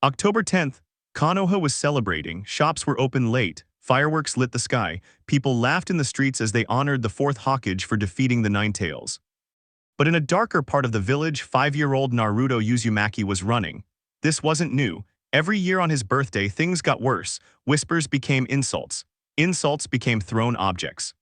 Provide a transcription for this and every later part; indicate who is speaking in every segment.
Speaker 1: October 10th, Konoha was celebrating, shops were open late, fireworks lit the sky, people laughed in the streets as they honored the fourth Hokage for defeating the Ninetales. But in a darker part of the village, 5-year-old Naruto Uzumaki was running. This wasn't new. Every year on his birthday, things got worse. Whispers became insults. Insults became thrown objects.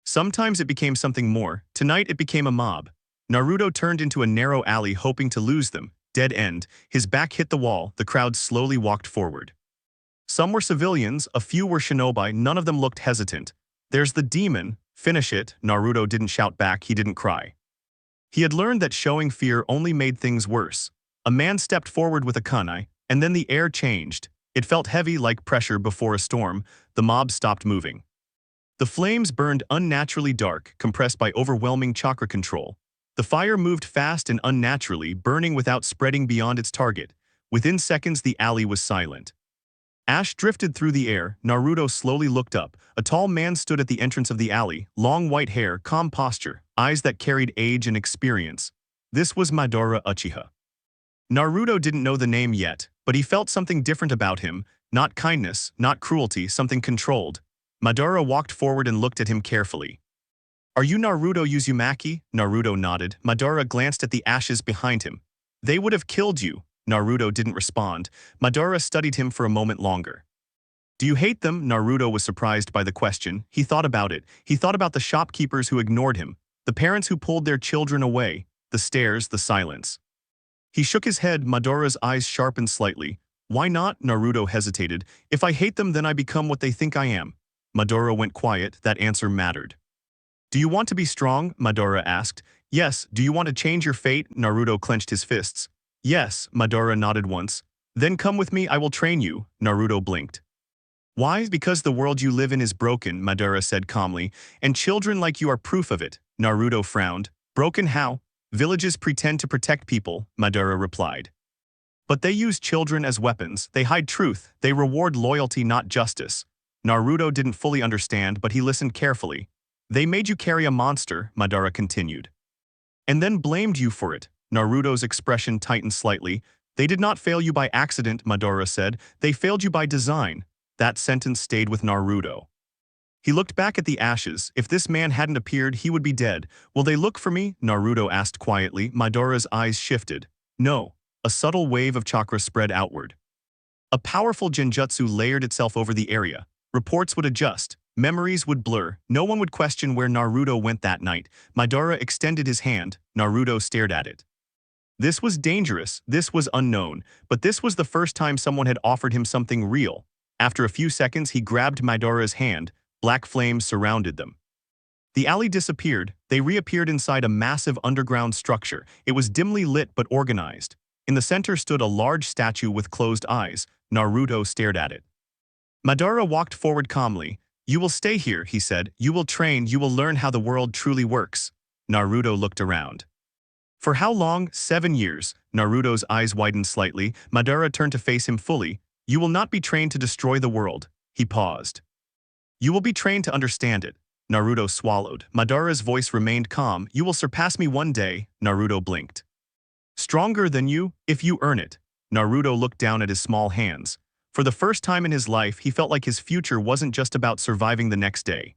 Speaker 1: Sometimes it became something more. Tonight it became a mob. Naruto turned into a narrow alley hoping to lose them. Dead end. His back hit the wall. The crowd slowly walked forward. Some were civilians, a few were shinobi, none of them looked hesitant. "There's the demon. Finish it." Naruto didn't shout back, he didn't cry. He had learned that showing fear only made things worse. A man stepped forward with a kunai, and then the air changed. It felt heavy like pressure before a storm. The mob stopped moving. The flames burned unnaturally dark, compressed by overwhelming chakra control. The fire moved fast and unnaturally, burning without spreading beyond its target. Within seconds, the alley was silent. Ash drifted through the air. Naruto slowly looked up. A tall man stood at the entrance of the alley, long white hair, calm posture, eyes that carried age and experience. This was Madara Uchiha. Naruto didn't know the name yet, but he felt something different about him, not kindness, not cruelty, something controlled. Madara walked forward and looked at him carefully. "Are you Naruto Uzumaki?" Naruto nodded. Madara glanced at the ashes behind him. "They would have killed you." Naruto didn't respond. Madara studied him for a moment longer. "Do you hate them?" Naruto was surprised by the question. He thought about it. He thought about the shopkeepers who ignored him, the parents who pulled their children away, the stares, the silence. He shook his head. Madara's eyes sharpened slightly. "Why not?" Naruto hesitated. "If I hate them, then I become what they think I am." Madara went quiet. That answer mattered. "Do you want to be strong?" Madara asked. "Yes." "Do you want to change your fate?" Naruto clenched his fists. "Yes." Madara nodded once. "Then come with me, I will train you." Naruto blinked. "Why?" "Because the world you live in is broken," Madara said calmly, "and children like you are proof of it." Naruto frowned. "Broken how?" "Villages pretend to protect people," Madara replied. "But they use children as weapons, they hide truth, they reward loyalty, not justice." Naruto didn't fully understand, but he listened carefully. "They made you carry a monster," Madara continued. "And then blamed you for it." Naruto's expression tightened slightly. "They did not fail you by accident," Madara said. "They failed you by design." That sentence stayed with Naruto. He looked back at the ashes. If this man hadn't appeared, he would be dead. "Will they look for me?" Naruto asked quietly. Madara's eyes shifted. "No." A subtle wave of chakra spread outward. A powerful genjutsu layered itself over the area. Reports would adjust. Memories would blur. No one would question where Naruto went that night. Madara extended his hand. Naruto stared at it. This was dangerous. This was unknown. But this was the first time someone had offered him something real. After a few seconds, he grabbed Madara's hand. Black flames surrounded them. The alley disappeared. They reappeared inside a massive underground structure. It was dimly lit but organized. In the center stood a large statue with closed eyes. Naruto stared at it. Madara walked forward calmly. "You will stay here," he said. "You will train, you will learn how the world truly works." Naruto looked around. "For how long?" 7 years. Naruto's eyes widened slightly. Madara turned to face him fully. "You will not be trained to destroy the world." He paused. "You will be trained to understand it." Naruto swallowed. Madara's voice remained calm. "You will surpass me one day." Naruto blinked. "Stronger than you, if you earn it." Naruto looked down at his small hands. For the first time in his life, he felt like his future wasn't just about surviving the next day.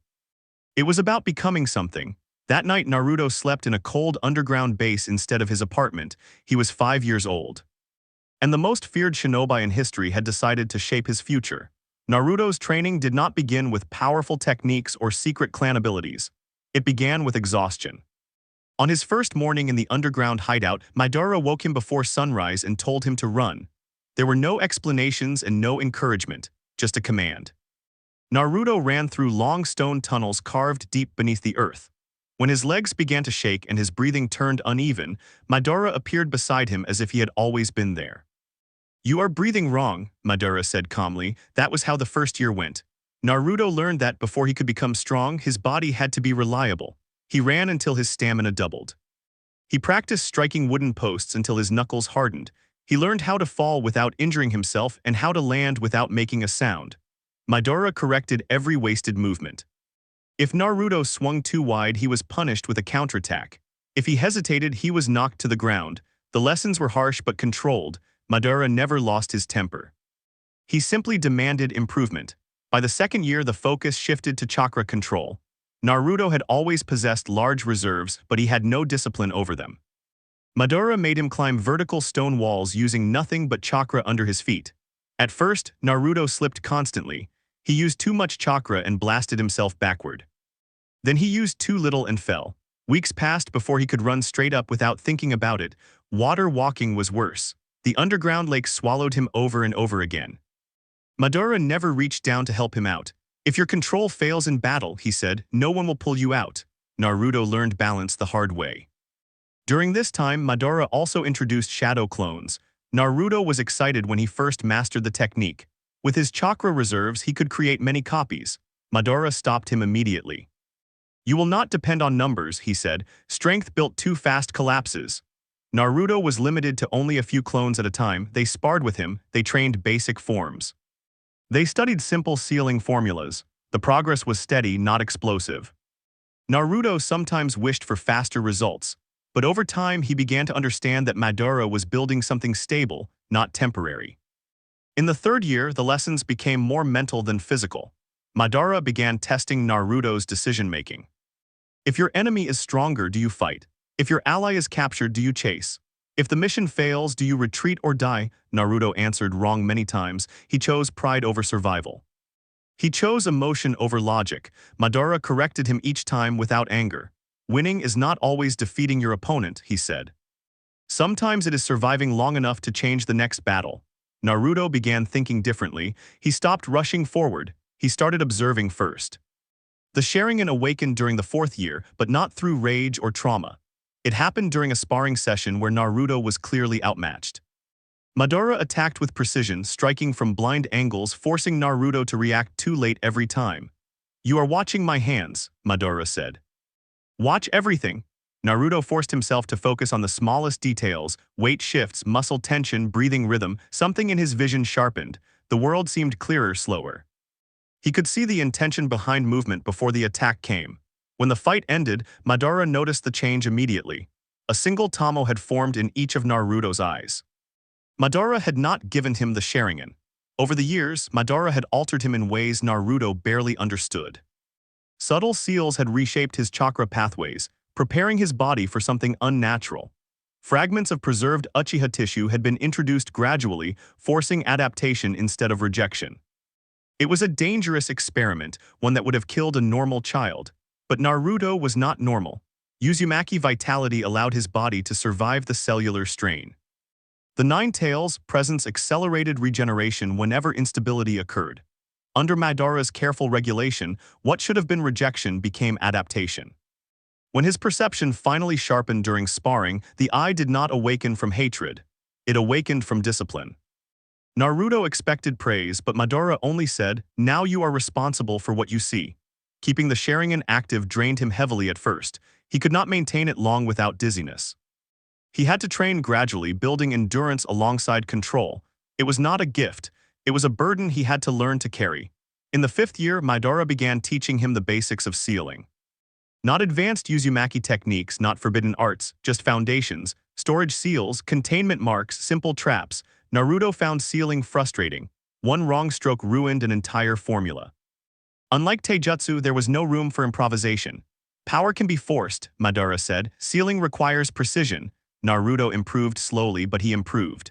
Speaker 1: It was about becoming something. That night, Naruto slept in a cold underground base instead of his apartment. He was 5 years old. And the most feared shinobi in history had decided to shape his future. Naruto's training did not begin with powerful techniques or secret clan abilities. It began with exhaustion. On his first morning in the underground hideout, Madara woke him before sunrise and told him to run. There were no explanations and no encouragement, just a command. Naruto ran through long stone tunnels carved deep beneath the earth. When his legs began to shake and his breathing turned uneven, Madara appeared beside him as if he had always been there. "You are breathing wrong," Madara said calmly. That was how the first year went. Naruto learned that before he could become strong, his body had to be reliable. He ran until his stamina doubled. He practiced striking wooden posts until his knuckles hardened. He learned how to fall without injuring himself and how to land without making a sound. Madara corrected every wasted movement. If Naruto swung too wide, he was punished with a counterattack. If he hesitated, he was knocked to the ground. The lessons were harsh but controlled. Madara never lost his temper. He simply demanded improvement. By the second year, the focus shifted to chakra control. Naruto had always possessed large reserves, but he had no discipline over them. Madara made him climb vertical stone walls using nothing but chakra under his feet. At first, Naruto slipped constantly. He used too much chakra and blasted himself backward. Then he used too little and fell. Weeks passed before he could run straight up without thinking about it. Water walking was worse. The underground lake swallowed him over and over again. Madara never reached down to help him out. If your control fails in battle, he said, no one will pull you out. Naruto learned balance the hard way. During this time, Madara also introduced shadow clones. Naruto was excited when he first mastered the technique. With his chakra reserves, he could create many copies. Madara stopped him immediately. You will not depend on numbers, he said. Strength built too fast collapses. Naruto was limited to only a few clones at a time. They sparred with him. They trained basic forms. They studied simple sealing formulas. The progress was steady, not explosive. Naruto sometimes wished for faster results, but over time he began to understand that Madara was building something stable, not temporary. In the third year, the lessons became more mental than physical. Madara began testing Naruto's decision-making. If your enemy is stronger, do you fight? If your ally is captured, do you chase? If the mission fails, do you retreat or die? Naruto answered wrong many times. He chose pride over survival. He chose emotion over logic. Madara corrected him each time without anger. Winning is not always defeating your opponent, he said. Sometimes it is surviving long enough to change the next battle. Naruto began thinking differently. He stopped rushing forward. He started observing first. The Sharingan awakened during the fourth year, but not through rage or trauma. It happened during a sparring session where Naruto was clearly outmatched. Madara attacked with precision, striking from blind angles, forcing Naruto to react too late every time. You are watching my hands, Madara said. Watch everything. Naruto forced himself to focus on the smallest details, weight shifts, muscle tension, breathing rhythm. Something in his vision sharpened. The world seemed clearer, slower. He could see the intention behind movement before the attack came. When the fight ended, Madara noticed the change immediately. A single Tamo had formed in each of Naruto's eyes. Madara had not given him the Sharingan. Over the years, Madara had altered him in ways Naruto barely understood. Subtle seals had reshaped his chakra pathways, preparing his body for something unnatural. Fragments of preserved Uchiha tissue had been introduced gradually, forcing adaptation instead of rejection. It was a dangerous experiment, one that would have killed a normal child. But Naruto was not normal. Uzumaki vitality allowed his body to survive the cellular strain. The Nine Tails' presence accelerated regeneration whenever instability occurred. Under Madara's careful regulation, what should have been rejection became adaptation. When his perception finally sharpened during sparring, the eye did not awaken from hatred. It awakened from discipline. Naruto expected praise, but Madara only said, "Now you are responsible for what you see." Keeping the Sharingan active drained him heavily at first. He could not maintain it long without dizziness. He had to train gradually, building endurance alongside control. It was not a gift. It was a burden he had to learn to carry. In the fifth year, Madara began teaching him the basics of sealing. Not advanced Uzumaki techniques, not forbidden arts, just foundations, storage seals, containment marks, simple traps. Naruto found sealing frustrating. One wrong stroke ruined an entire formula. Unlike Taijutsu, there was no room for improvisation. Power can be forced, Madara said. Sealing requires precision. Naruto improved slowly, but he improved.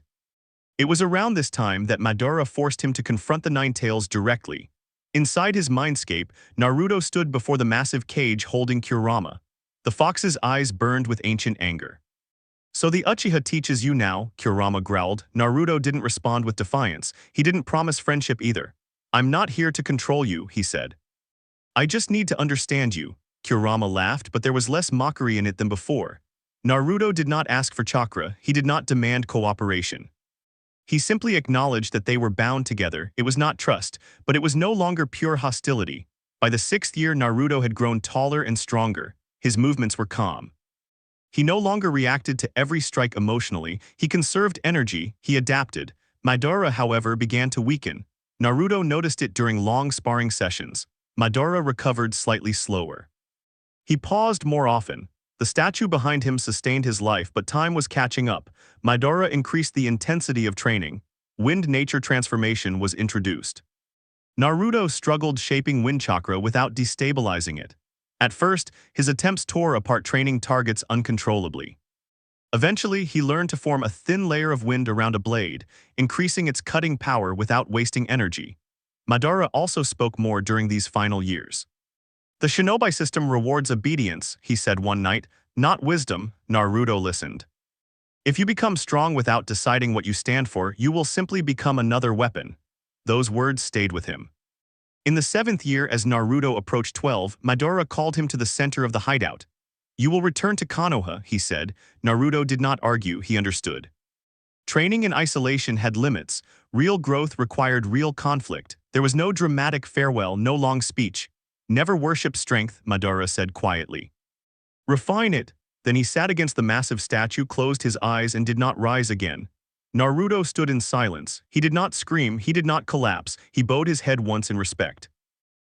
Speaker 1: It was around this time that Madara forced him to confront the Nine Tails directly. Inside his mindscape, Naruto stood before the massive cage holding Kurama. The fox's eyes burned with ancient anger. So the Uchiha teaches you now, Kurama growled. Naruto didn't respond with defiance. He didn't promise friendship either. I'm not here to control you, he said. I just need to understand you. Kurama laughed, but there was less mockery in it than before. Naruto did not ask for chakra. He did not demand cooperation. He simply acknowledged that they were bound together. It was not trust, but it was no longer pure hostility. By the sixth year, Naruto had grown taller and stronger. His movements were calm. He no longer reacted to every strike emotionally. He conserved energy. He adapted. Madara, however, began to weaken. Naruto noticed it during long sparring sessions. Madara recovered slightly slower. He paused more often. The statue behind him sustained his life, but time was catching up. Madara increased the intensity of training. Wind-nature transformation was introduced. Naruto struggled shaping wind chakra without destabilizing it. At first, his attempts tore apart training targets uncontrollably. Eventually, he learned to form a thin layer of wind around a blade, increasing its cutting power without wasting energy. Madara also spoke more during these final years. The shinobi system rewards obedience, he said one night, not wisdom. Naruto listened. If you become strong without deciding what you stand for, you will simply become another weapon. Those words stayed with him. In the 7th year, as Naruto approached 12, Madara called him to the center of the hideout. You will return to Konoha, he said. Naruto did not argue, he understood. Training in isolation had limits. Real growth required real conflict. There was no dramatic farewell, no long speech. Never worship strength, Madara said quietly. Refine it. Then he sat against the massive statue, closed his eyes, and did not rise again. Naruto stood in silence. He did not scream, he did not collapse. He bowed his head once in respect.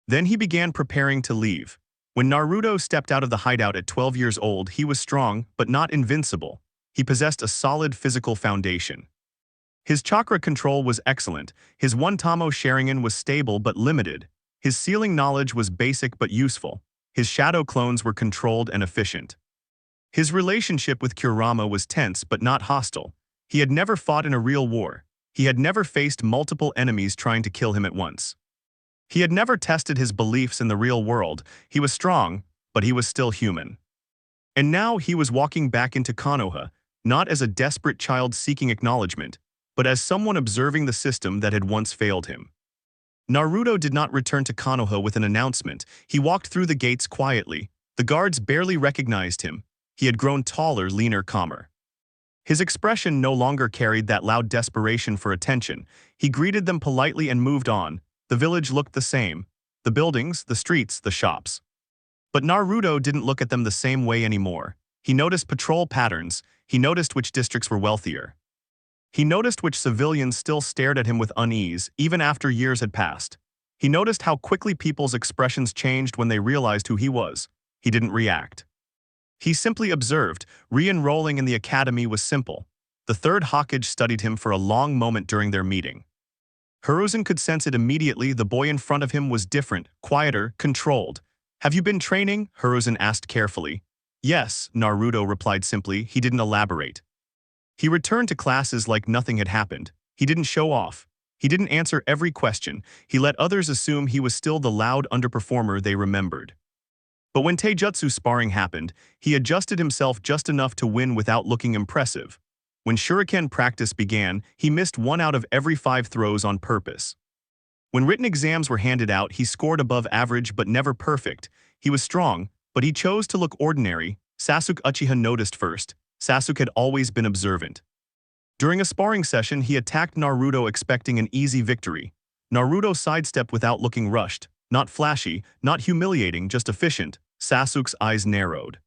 Speaker 1: Then he began preparing to leave. When Naruto stepped out of the hideout at 12 years old, he was strong, but not invincible. He possessed a solid physical foundation. His chakra control was excellent. His one-tamo Sharingan was stable but limited. His sealing knowledge was basic but useful. His shadow clones were controlled and efficient. His relationship with Kurama was tense but not hostile. He had never fought in a real war. He had never faced multiple enemies trying to kill him at once. He had never tested his beliefs in the real world. He was strong, but he was still human. And now he was walking back into Konoha, not as a desperate child seeking acknowledgement, but as someone observing the system that had once failed him. Naruto did not return to Konoha with an announcement. He walked through the gates quietly. The guards barely recognized him. He had grown taller, leaner, calmer. His expression no longer carried that loud desperation for attention. He greeted them politely and moved on. The village looked the same. The buildings, the streets, the shops. But Naruto didn't look at them the same way anymore. He noticed patrol patterns. He noticed which districts were wealthier. He noticed which civilians still stared at him with unease, even after years had passed. He noticed how quickly people's expressions changed when they realized who he was. He didn't react. He simply observed. Re-enrolling in the academy was simple. The third Hokage studied him for a long moment during their meeting. Hiruzen could sense it immediately. The boy in front of him was different, quieter, controlled. Have you been training? Hiruzen asked carefully. Yes, Naruto replied simply. He didn't elaborate. He returned to classes like nothing had happened. He didn't show off. He didn't answer every question. He let others assume he was still the loud underperformer they remembered. But when taijutsu sparring happened, he adjusted himself just enough to win without looking impressive. When shuriken practice began, he missed 1 out of every 5 throws on purpose. When written exams were handed out, he scored above average but never perfect. He was strong, but he chose to look ordinary. Sasuke Uchiha noticed first. Sasuke had always been observant. During a sparring session, he attacked Naruto expecting an easy victory. Naruto sidestepped without looking rushed. Not flashy, not humiliating, just efficient. Sasuke's eyes narrowed.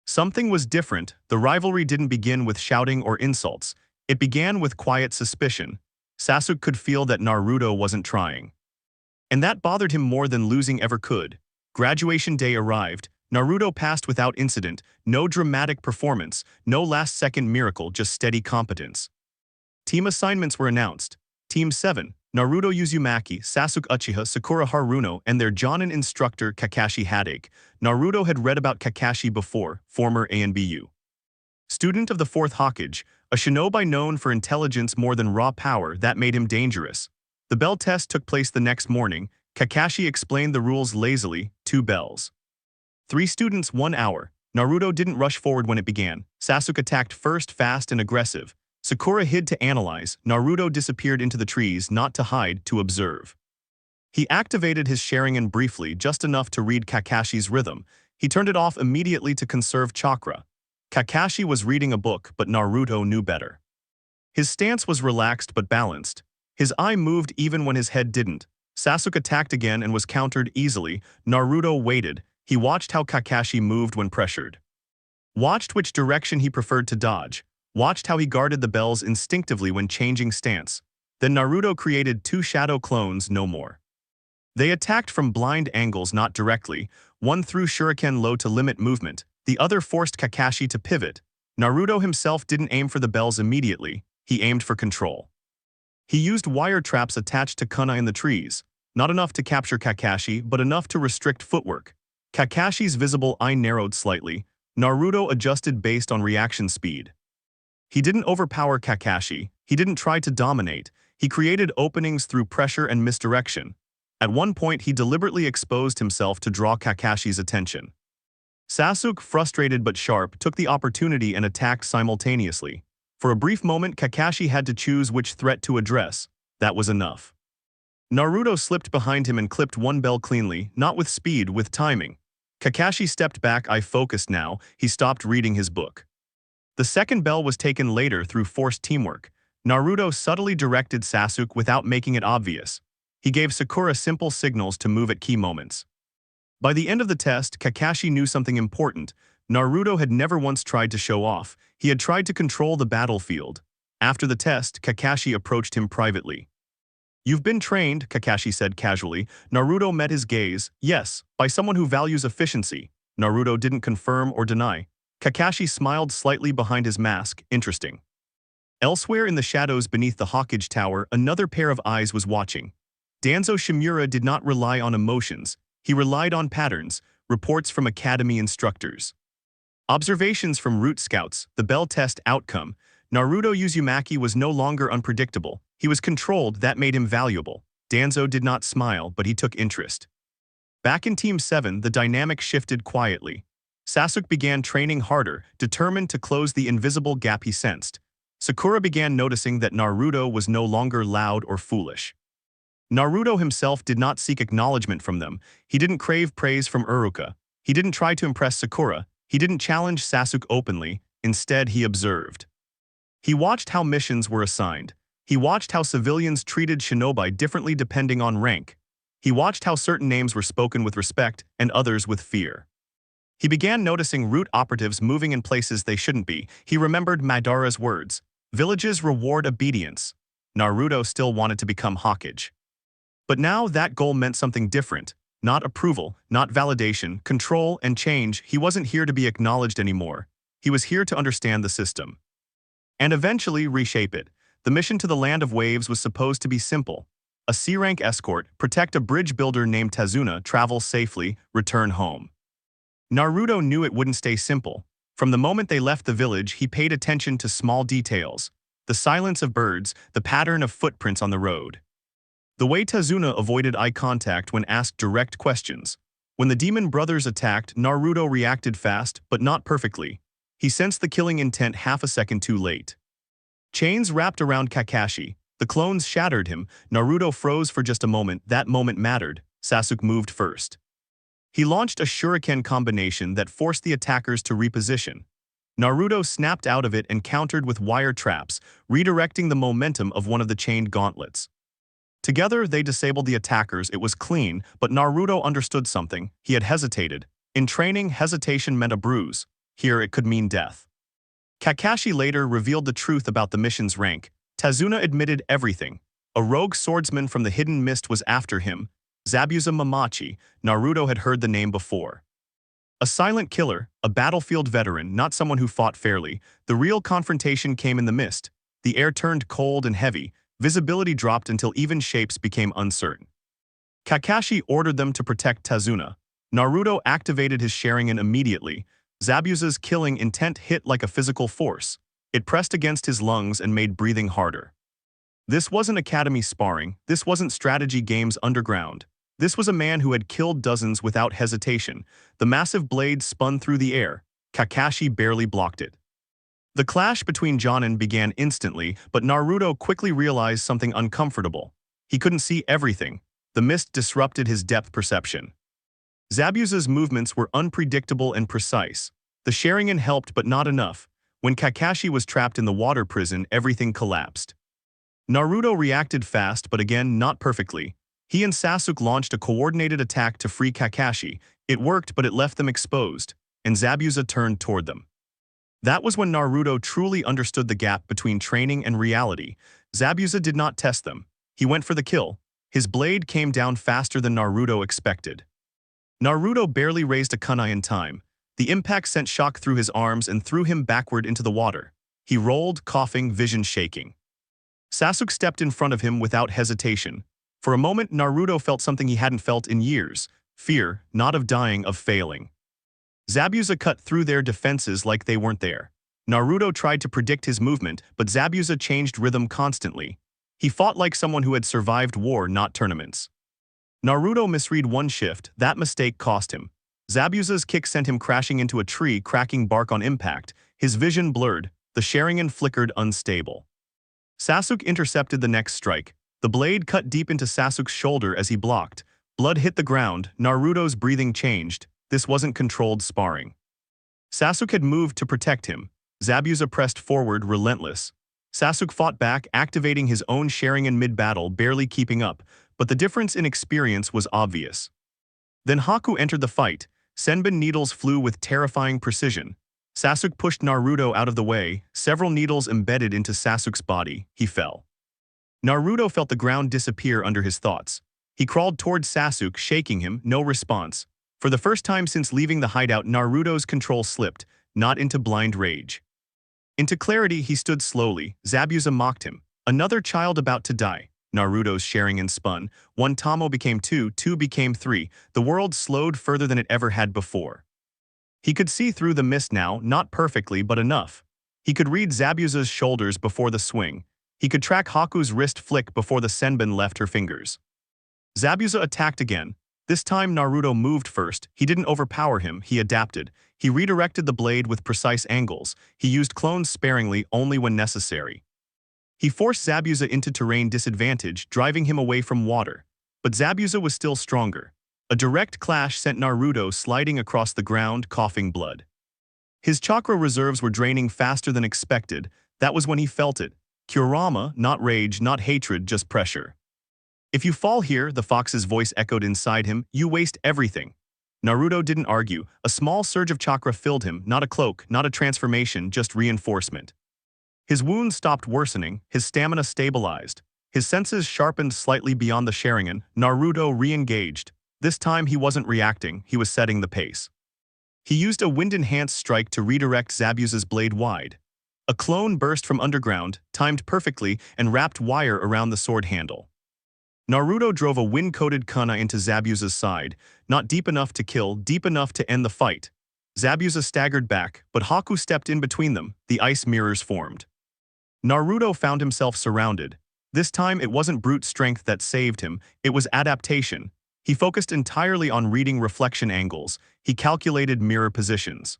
Speaker 1: Something was different. The rivalry didn't begin with shouting or insults. It began with quiet suspicion. Sasuke could feel that Naruto wasn't trying. And that bothered him more than losing ever could. Graduation day arrived. Naruto passed without incident. No dramatic performance, no last-second miracle, just steady competence. Team assignments were announced. Team 7, Naruto Uzumaki, Sasuke Uchiha, Sakura Haruno, and their Jonin instructor Kakashi Hadake. Naruto had read about Kakashi before, former ANBU. Student of the 4th Hokage, a shinobi known for intelligence more than raw power that made him dangerous. The bell test took place the next morning. Kakashi explained the rules lazily, 2 bells. 3 students, 1 hour. Naruto didn't rush forward when it began. Sasuke attacked first, fast and aggressive. Sakura hid to analyze. Naruto disappeared into the trees, not to hide, to observe. He activated his Sharingan briefly, just enough to read Kakashi's rhythm. He turned it off immediately to conserve chakra. Kakashi was reading a book, but Naruto knew better. His stance was relaxed but balanced. His eye moved even when his head didn't. Sasuke attacked again and was countered easily. Naruto waited. He watched how Kakashi moved when pressured. Watched which direction he preferred to dodge. Watched how he guarded the bells instinctively when changing stance. Then Naruto created 2 shadow clones, no more. They attacked from blind angles, not directly. One threw shuriken low to limit movement. The other forced Kakashi to pivot. Naruto himself didn't aim for the bells immediately, he aimed for control. He used wire traps attached to kunai in the trees, not enough to capture Kakashi, but enough to restrict footwork. Kakashi's visible eye narrowed slightly. Naruto adjusted based on reaction speed. He didn't overpower Kakashi, he didn't try to dominate, he created openings through pressure and misdirection. At one point he deliberately exposed himself to draw Kakashi's attention. Sasuke, frustrated but sharp, took the opportunity and attacked simultaneously. For a brief moment Kakashi had to choose which threat to address. That was enough. Naruto slipped behind him and clipped one bell cleanly, not with speed, with timing. Kakashi stepped back, eye focused now, he stopped reading his book. The second bell was taken later through forced teamwork. Naruto subtly directed Sasuke without making it obvious. He gave Sakura simple signals to move at key moments. By the end of the test, Kakashi knew something important. Naruto had never once tried to show off, he had tried to control the battlefield. After the test, Kakashi approached him privately. "You've been trained," Kakashi said casually. Naruto met his gaze. "Yes, by someone who values efficiency." Naruto didn't confirm or deny. Kakashi smiled slightly behind his mask. Interesting. Elsewhere in the shadows beneath the Hokage Tower, another pair of eyes was watching. Danzo Shimura did not rely on emotions. He relied on patterns, reports from academy instructors. Observations from route scouts, the bell test outcome. Naruto Uzumaki was no longer unpredictable. He was controlled, that made him valuable. Danzo did not smile, but he took interest. Back in Team 7, the dynamic shifted quietly. Sasuke began training harder, determined to close the invisible gap he sensed. Sakura began noticing that Naruto was no longer loud or foolish. Naruto himself did not seek acknowledgement from them. He didn't crave praise from Uruka. He didn't try to impress Sakura. He didn't challenge Sasuke openly. Instead, he observed. He watched how missions were assigned. He watched how civilians treated shinobi differently depending on rank. He watched how certain names were spoken with respect and others with fear. He began noticing route operatives moving in places they shouldn't be. He remembered Madara's words. Villages reward obedience. Naruto still wanted to become Hokage. But now that goal meant something different. Not approval, not validation, control and change. He wasn't here to be acknowledged anymore. He was here to understand the system. And eventually reshape it. The mission to the Land of Waves was supposed to be simple. A C-rank escort, protect a bridge builder named Tazuna, travel safely, return home. Naruto knew it wouldn't stay simple. From the moment they left the village, he paid attention to small details. The silence of birds, the pattern of footprints on the road. The way Tazuna avoided eye contact when asked direct questions. When the demon brothers attacked, Naruto reacted fast, but not perfectly. He sensed the killing intent half a second too late. Chains wrapped around Kakashi. The clones shattered him. Naruto froze for just a moment. That moment mattered. Sasuke moved first. He launched a shuriken combination that forced the attackers to reposition. Naruto snapped out of it and countered with wire traps, redirecting the momentum of one of the chained gauntlets. Together, they disabled the attackers. It was clean, but Naruto understood something. He had hesitated. In training, hesitation meant a bruise. Here, it could mean death. Kakashi later revealed the truth about the mission's rank. Tazuna admitted everything. A rogue swordsman from the Hidden Mist was after him. Zabuza Mamachi. Naruto had heard the name before. A silent killer, a battlefield veteran, not someone who fought fairly. The real confrontation came in the mist. The air turned cold and heavy. Visibility dropped until even shapes became uncertain. Kakashi ordered them to protect Tazuna. Naruto activated his Sharingan immediately. Zabuza's killing intent hit like a physical force. It pressed against his lungs and made breathing harder. This wasn't academy sparring. This wasn't strategy games underground. This was a man who had killed dozens without hesitation. The massive blade spun through the air. Kakashi barely blocked it. The clash between Jonin began instantly, but Naruto quickly realized something uncomfortable. He couldn't see everything. The mist disrupted his depth perception. Zabuza's movements were unpredictable and precise. The Sharingan helped, but not enough. When Kakashi was trapped in the water prison, everything collapsed. Naruto reacted fast, but again, not perfectly. He and Sasuke launched a coordinated attack to free Kakashi. It worked, but it left them exposed, and Zabuza turned toward them. That was when Naruto truly understood the gap between training and reality. Zabuza did not test them. He went for the kill. His blade came down faster than Naruto expected. Naruto barely raised a kunai in time. The impact sent shock through his arms and threw him backward into the water. He rolled, coughing, vision shaking. Sasuke stepped in front of him without hesitation. For a moment, Naruto felt something he hadn't felt in years. Fear, not of dying, of failing. Zabuza cut through their defenses like they weren't there. Naruto tried to predict his movement, but Zabuza changed rhythm constantly. He fought like someone who had survived war, not tournaments. Naruto misread one shift. That mistake cost him. Zabuza's kick sent him crashing into a tree, cracking bark on impact. His vision blurred. The Sharingan flickered, unstable. Sasuke intercepted the next strike. The blade cut deep into Sasuke's shoulder as he blocked. Blood hit the ground. Naruto's breathing changed. This wasn't controlled sparring. Sasuke had moved to protect him. Zabuza pressed forward, relentless. Sasuke fought back, activating his own Sharingan mid-battle, barely keeping up, but the difference in experience was obvious. Then Haku entered the fight. Senbon needles flew with terrifying precision. Sasuke pushed Naruto out of the way. Several needles embedded into Sasuke's body. He fell. Naruto felt the ground disappear under his thoughts. He crawled toward Sasuke, shaking him, no response. For the first time since leaving the hideout, Naruto's control slipped, not into blind rage. Into clarity, he stood slowly. Zabuza mocked him. Another child about to die. Naruto's Sharingan spun. One Tamo became two, two became three. The world slowed further than it ever had before. He could see through the mist now, not perfectly, but enough. He could read Zabuza's shoulders before the swing. He could track Haku's wrist flick before the Senbon left her fingers. Zabuza attacked again. This time Naruto moved first. He didn't overpower him, he adapted. He redirected the blade with precise angles. He used clones sparingly, only when necessary. He forced Zabuza into terrain disadvantage, driving him away from water. But Zabuza was still stronger. A direct clash sent Naruto sliding across the ground, coughing blood. His chakra reserves were draining faster than expected. That was when he felt it. Kurama, not rage, not hatred, just pressure. If you fall here, the fox's voice echoed inside him, you waste everything. Naruto didn't argue. A small surge of chakra filled him, not a cloak, not a transformation, just reinforcement. His wounds stopped worsening, his stamina stabilized. His senses sharpened slightly beyond the Sharingan. Naruto re-engaged. This time he wasn't reacting, he was setting the pace. He used a wind-enhanced strike to redirect Zabuza's blade wide. A clone burst from underground, timed perfectly, and wrapped wire around the sword handle. Naruto drove a wind-coated kunai into Zabuza's side, not deep enough to kill, deep enough to end the fight. Zabuza staggered back, but Haku stepped in between them. The ice mirrors formed. Naruto found himself surrounded. This time it wasn't brute strength that saved him, it was adaptation. He focused entirely on reading reflection angles. He calculated mirror positions.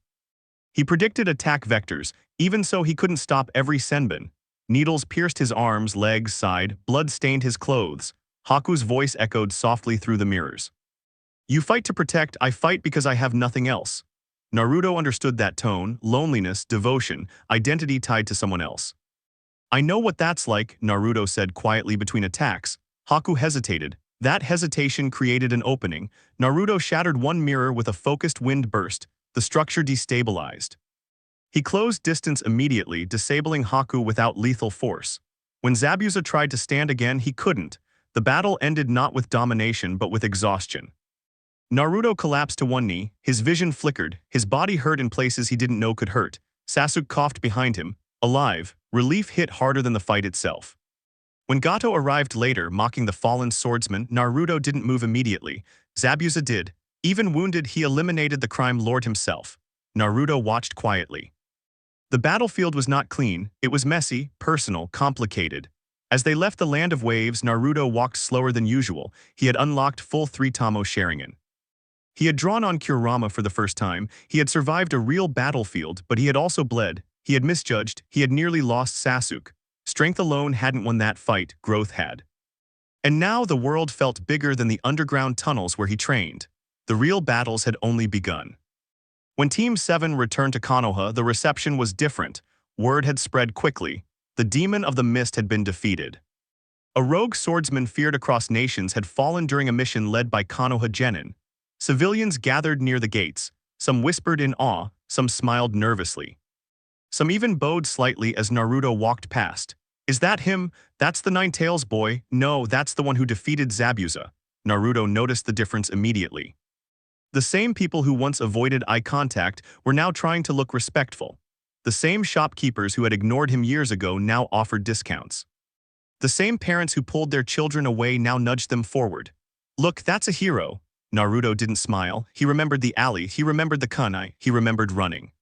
Speaker 1: He predicted attack vectors. Even so, he couldn't stop every Senbon. Needles pierced his arms, legs, side. Blood stained his clothes. Haku's voice echoed softly through the mirrors. You fight to protect, I fight because I have nothing else. Naruto understood that tone, loneliness, devotion, identity tied to someone else. I know what that's like, Naruto said quietly between attacks. Haku hesitated. That hesitation created an opening. Naruto shattered one mirror with a focused wind burst. The structure destabilized. He closed distance immediately, disabling Haku without lethal force. When Zabuza tried to stand again, he couldn't. The battle ended not with domination, but with exhaustion. Naruto collapsed to one knee, his vision flickered, his body hurt in places he didn't know could hurt. Sasuke coughed behind him. Alive, relief hit harder than the fight itself. When Gato arrived later, mocking the fallen swordsman, Naruto didn't move immediately. Zabuza did. Even wounded, he eliminated the crime lord himself. Naruto watched quietly. The battlefield was not clean, it was messy, personal, complicated. As they left the land of waves, Naruto walked slower than usual. He had unlocked full 3-Tamo Sharingan. He had drawn on Kurama for the first time. He had survived a real battlefield, but he had also bled. He had misjudged. He had nearly lost Sasuke. Strength alone hadn't won that fight, growth had. And now the world felt bigger than the underground tunnels where he trained. The real battles had only begun. When Team 7 returned to Konoha, the reception was different. Word had spread quickly. The demon of the mist had been defeated. A rogue swordsman feared across nations had fallen during a mission led by Konoha Genin. Civilians gathered near the gates. Some whispered in awe, some smiled nervously. Some even bowed slightly as Naruto walked past. Is that him? That's the Nine-Tails boy. No, that's the one who defeated Zabuza. Naruto noticed the difference immediately. The same people who once avoided eye contact were now trying to look respectful. The same shopkeepers who had ignored him years ago now offered discounts. The same parents who pulled their children away now nudged them forward. Look, that's a hero. Naruto didn't smile. He remembered the alley, he remembered the kunai, he remembered running.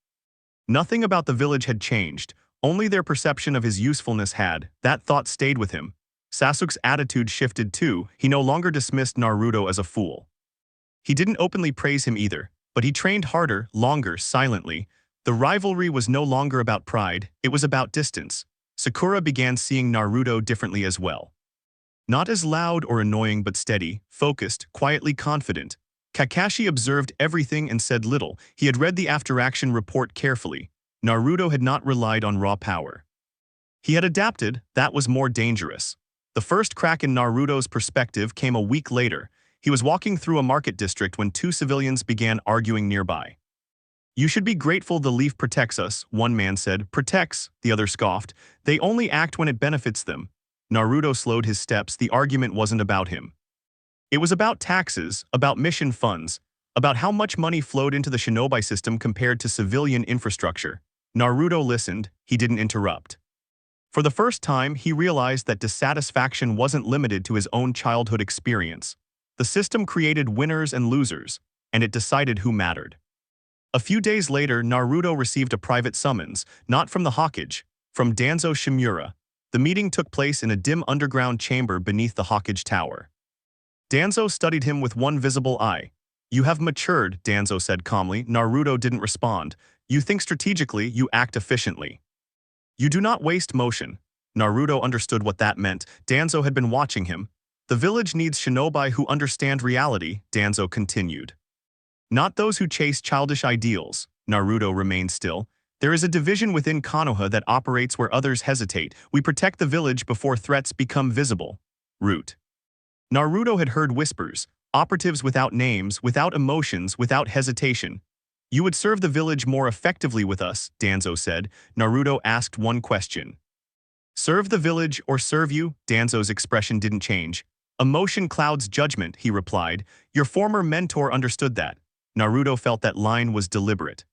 Speaker 1: Nothing about the village had changed, only their perception of his usefulness had. That thought stayed with him. Sasuke's attitude shifted too. He no longer dismissed Naruto as a fool. He didn't openly praise him either, but he trained harder, longer, silently. The rivalry was no longer about pride, it was about distance. Sakura began seeing Naruto differently as well. Not as loud or annoying but steady, focused, quietly confident. Kakashi observed everything and said little. He had read the after-action report carefully. Naruto had not relied on raw power. He had adapted, that was more dangerous. The first crack in Naruto's perspective came a week later. He was walking through a market district when two civilians began arguing nearby. You should be grateful the leaf protects us, one man said. Protects, the other scoffed. They only act when it benefits them. Naruto slowed his steps. The argument wasn't about him. It was about taxes, about mission funds, about how much money flowed into the shinobi system compared to civilian infrastructure. Naruto listened, he didn't interrupt. For the first time, he realized that dissatisfaction wasn't limited to his own childhood experience. The system created winners and losers, and it decided who mattered. A few days later, Naruto received a private summons, not from the Hokage, from Danzo Shimura. The meeting took place in a dim underground chamber beneath the Hokage Tower. Danzo studied him with one visible eye. You have matured, Danzo said calmly. Naruto didn't respond. You think strategically, you act efficiently. You do not waste motion. Naruto understood what that meant. Danzo had been watching him. The village needs shinobi who understand reality, Danzo continued. Not those who chase childish ideals. Naruto remained still. There is a division within Konoha that operates where others hesitate. We protect the village before threats become visible. Root. Naruto had heard whispers, operatives without names, without emotions, without hesitation. You would serve the village more effectively with us, Danzo said. Naruto asked one question. Serve the village or serve you? Danzo's expression didn't change. Emotion clouds judgment, he replied. Your former mentor understood that. Naruto felt that line was deliberate.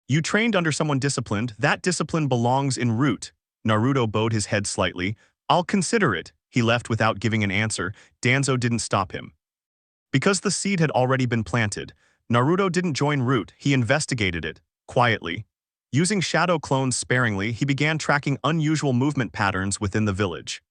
Speaker 1: You trained under someone disciplined, that discipline belongs in root. Naruto bowed his head slightly. I'll consider it. He left without giving an answer. Danzo didn't stop him. Because the seed had already been planted, Naruto didn't join root, he investigated it, quietly. Using shadow clones sparingly, he began tracking unusual movement patterns within the village.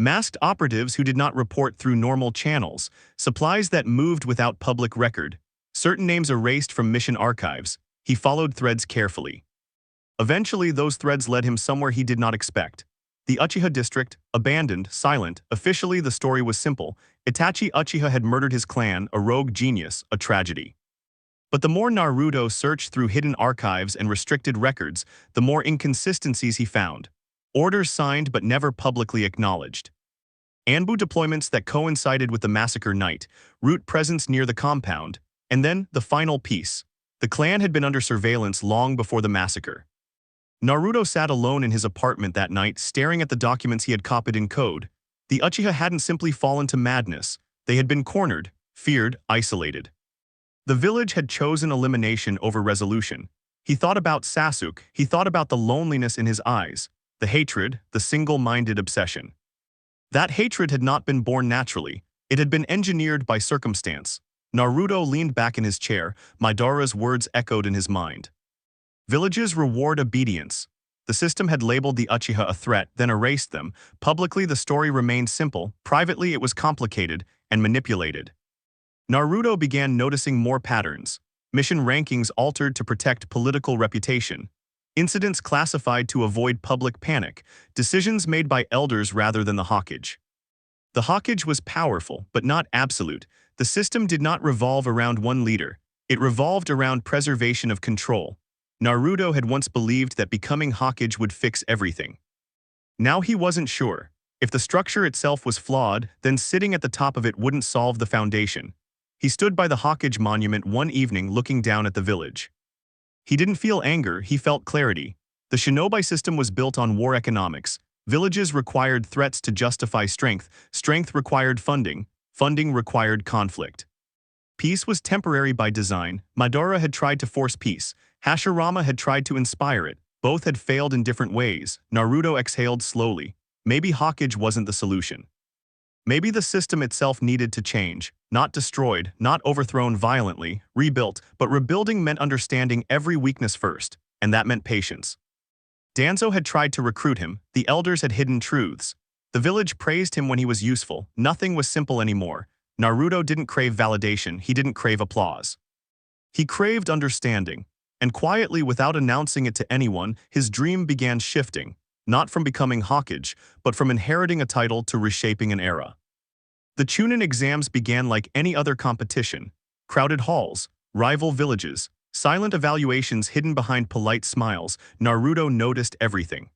Speaker 1: Masked operatives who did not report through normal channels, supplies that moved without public record, certain names erased from mission archives. He followed threads carefully. Eventually, those threads led him somewhere he did not expect. The Uchiha district, abandoned, silent. Officially, the story was simple. Itachi Uchiha had murdered his clan, a rogue genius, a tragedy. But the more Naruto searched through hidden archives and restricted records, the more inconsistencies he found. Orders signed but never publicly acknowledged. Anbu deployments that coincided with the massacre night, root presence near the compound, and then the final piece. The clan had been under surveillance long before the massacre. Naruto sat alone in his apartment that night, staring at the documents he had copied in code. The Uchiha hadn't simply fallen to madness. They had been cornered, feared, isolated. The village had chosen elimination over resolution. He thought about Sasuke, he thought about the loneliness in his eyes, the hatred, the single-minded obsession. That hatred had not been born naturally. It had been engineered by circumstance. Naruto leaned back in his chair. Madara's words echoed in his mind. Villages reward obedience. The system had labeled the Uchiha a threat, then erased them. Publicly, the story remained simple. Privately, it was complicated and manipulated. Naruto began noticing more patterns. Mission rankings altered to protect political reputation. Incidents classified to avoid public panic. Decisions made by elders rather than the Hokage. The Hokage was powerful, but not absolute. The system did not revolve around one leader. It revolved around preservation of control. Naruto had once believed that becoming Hokage would fix everything. Now he wasn't sure. If the structure itself was flawed, then sitting at the top of it wouldn't solve the foundation. He stood by the Hokage monument one evening looking down at the village. He didn't feel anger, he felt clarity. The shinobi system was built on war economics. Villages required threats to justify strength. Strength required funding. Funding required conflict. Peace was temporary by design. Madara had tried to force peace. Hashirama had tried to inspire it. Both had failed in different ways. Naruto exhaled slowly. Maybe Hokage wasn't the solution. Maybe the system itself needed to change. Not destroyed, not overthrown violently, rebuilt, but rebuilding meant understanding every weakness first, and that meant patience. Danzo had tried to recruit him. The elders had hidden truths. The village praised him when he was useful. Nothing was simple anymore. Naruto didn't crave validation. He didn't crave applause. He craved understanding. And quietly, without announcing it to anyone, his dream began shifting. Not from becoming Hokage, but from inheriting a title to reshaping an era. The Chunin Exams began like any other competition. Crowded halls, rival villages, silent evaluations hidden behind polite smiles. Naruto noticed everything.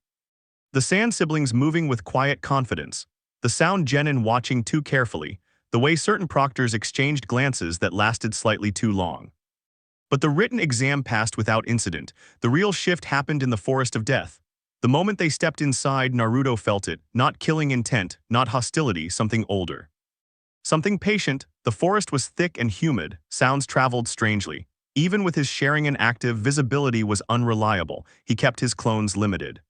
Speaker 1: The Sand siblings moving with quiet confidence. The sound genin watching too carefully. The way certain proctors exchanged glances that lasted slightly too long. But the written exam passed without incident. The real shift happened in the Forest of Death. The moment they stepped inside, Naruto felt it. Not killing intent, not hostility, something older. Something patient. The forest was thick and humid. Sounds traveled strangely. Even with his Sharingan active, visibility was unreliable. He kept his clones limited.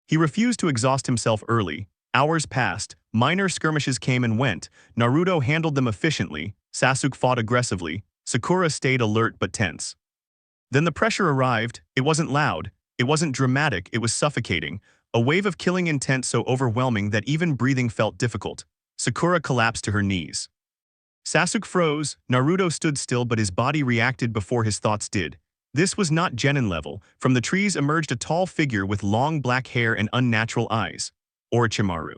Speaker 1: He refused to exhaust himself early. Hours passed. Minor skirmishes came and went. Naruto handled them efficiently. Sasuke fought aggressively. Sakura stayed alert but tense. Then the pressure arrived. It wasn't loud. It wasn't dramatic. It was suffocating. A wave of killing intent so overwhelming that even breathing felt difficult. Sakura collapsed to her knees. Sasuke froze. Naruto stood still, but his body reacted before his thoughts did. This was not genin level. From the trees emerged a tall figure with long black hair and unnatural eyes. Orochimaru.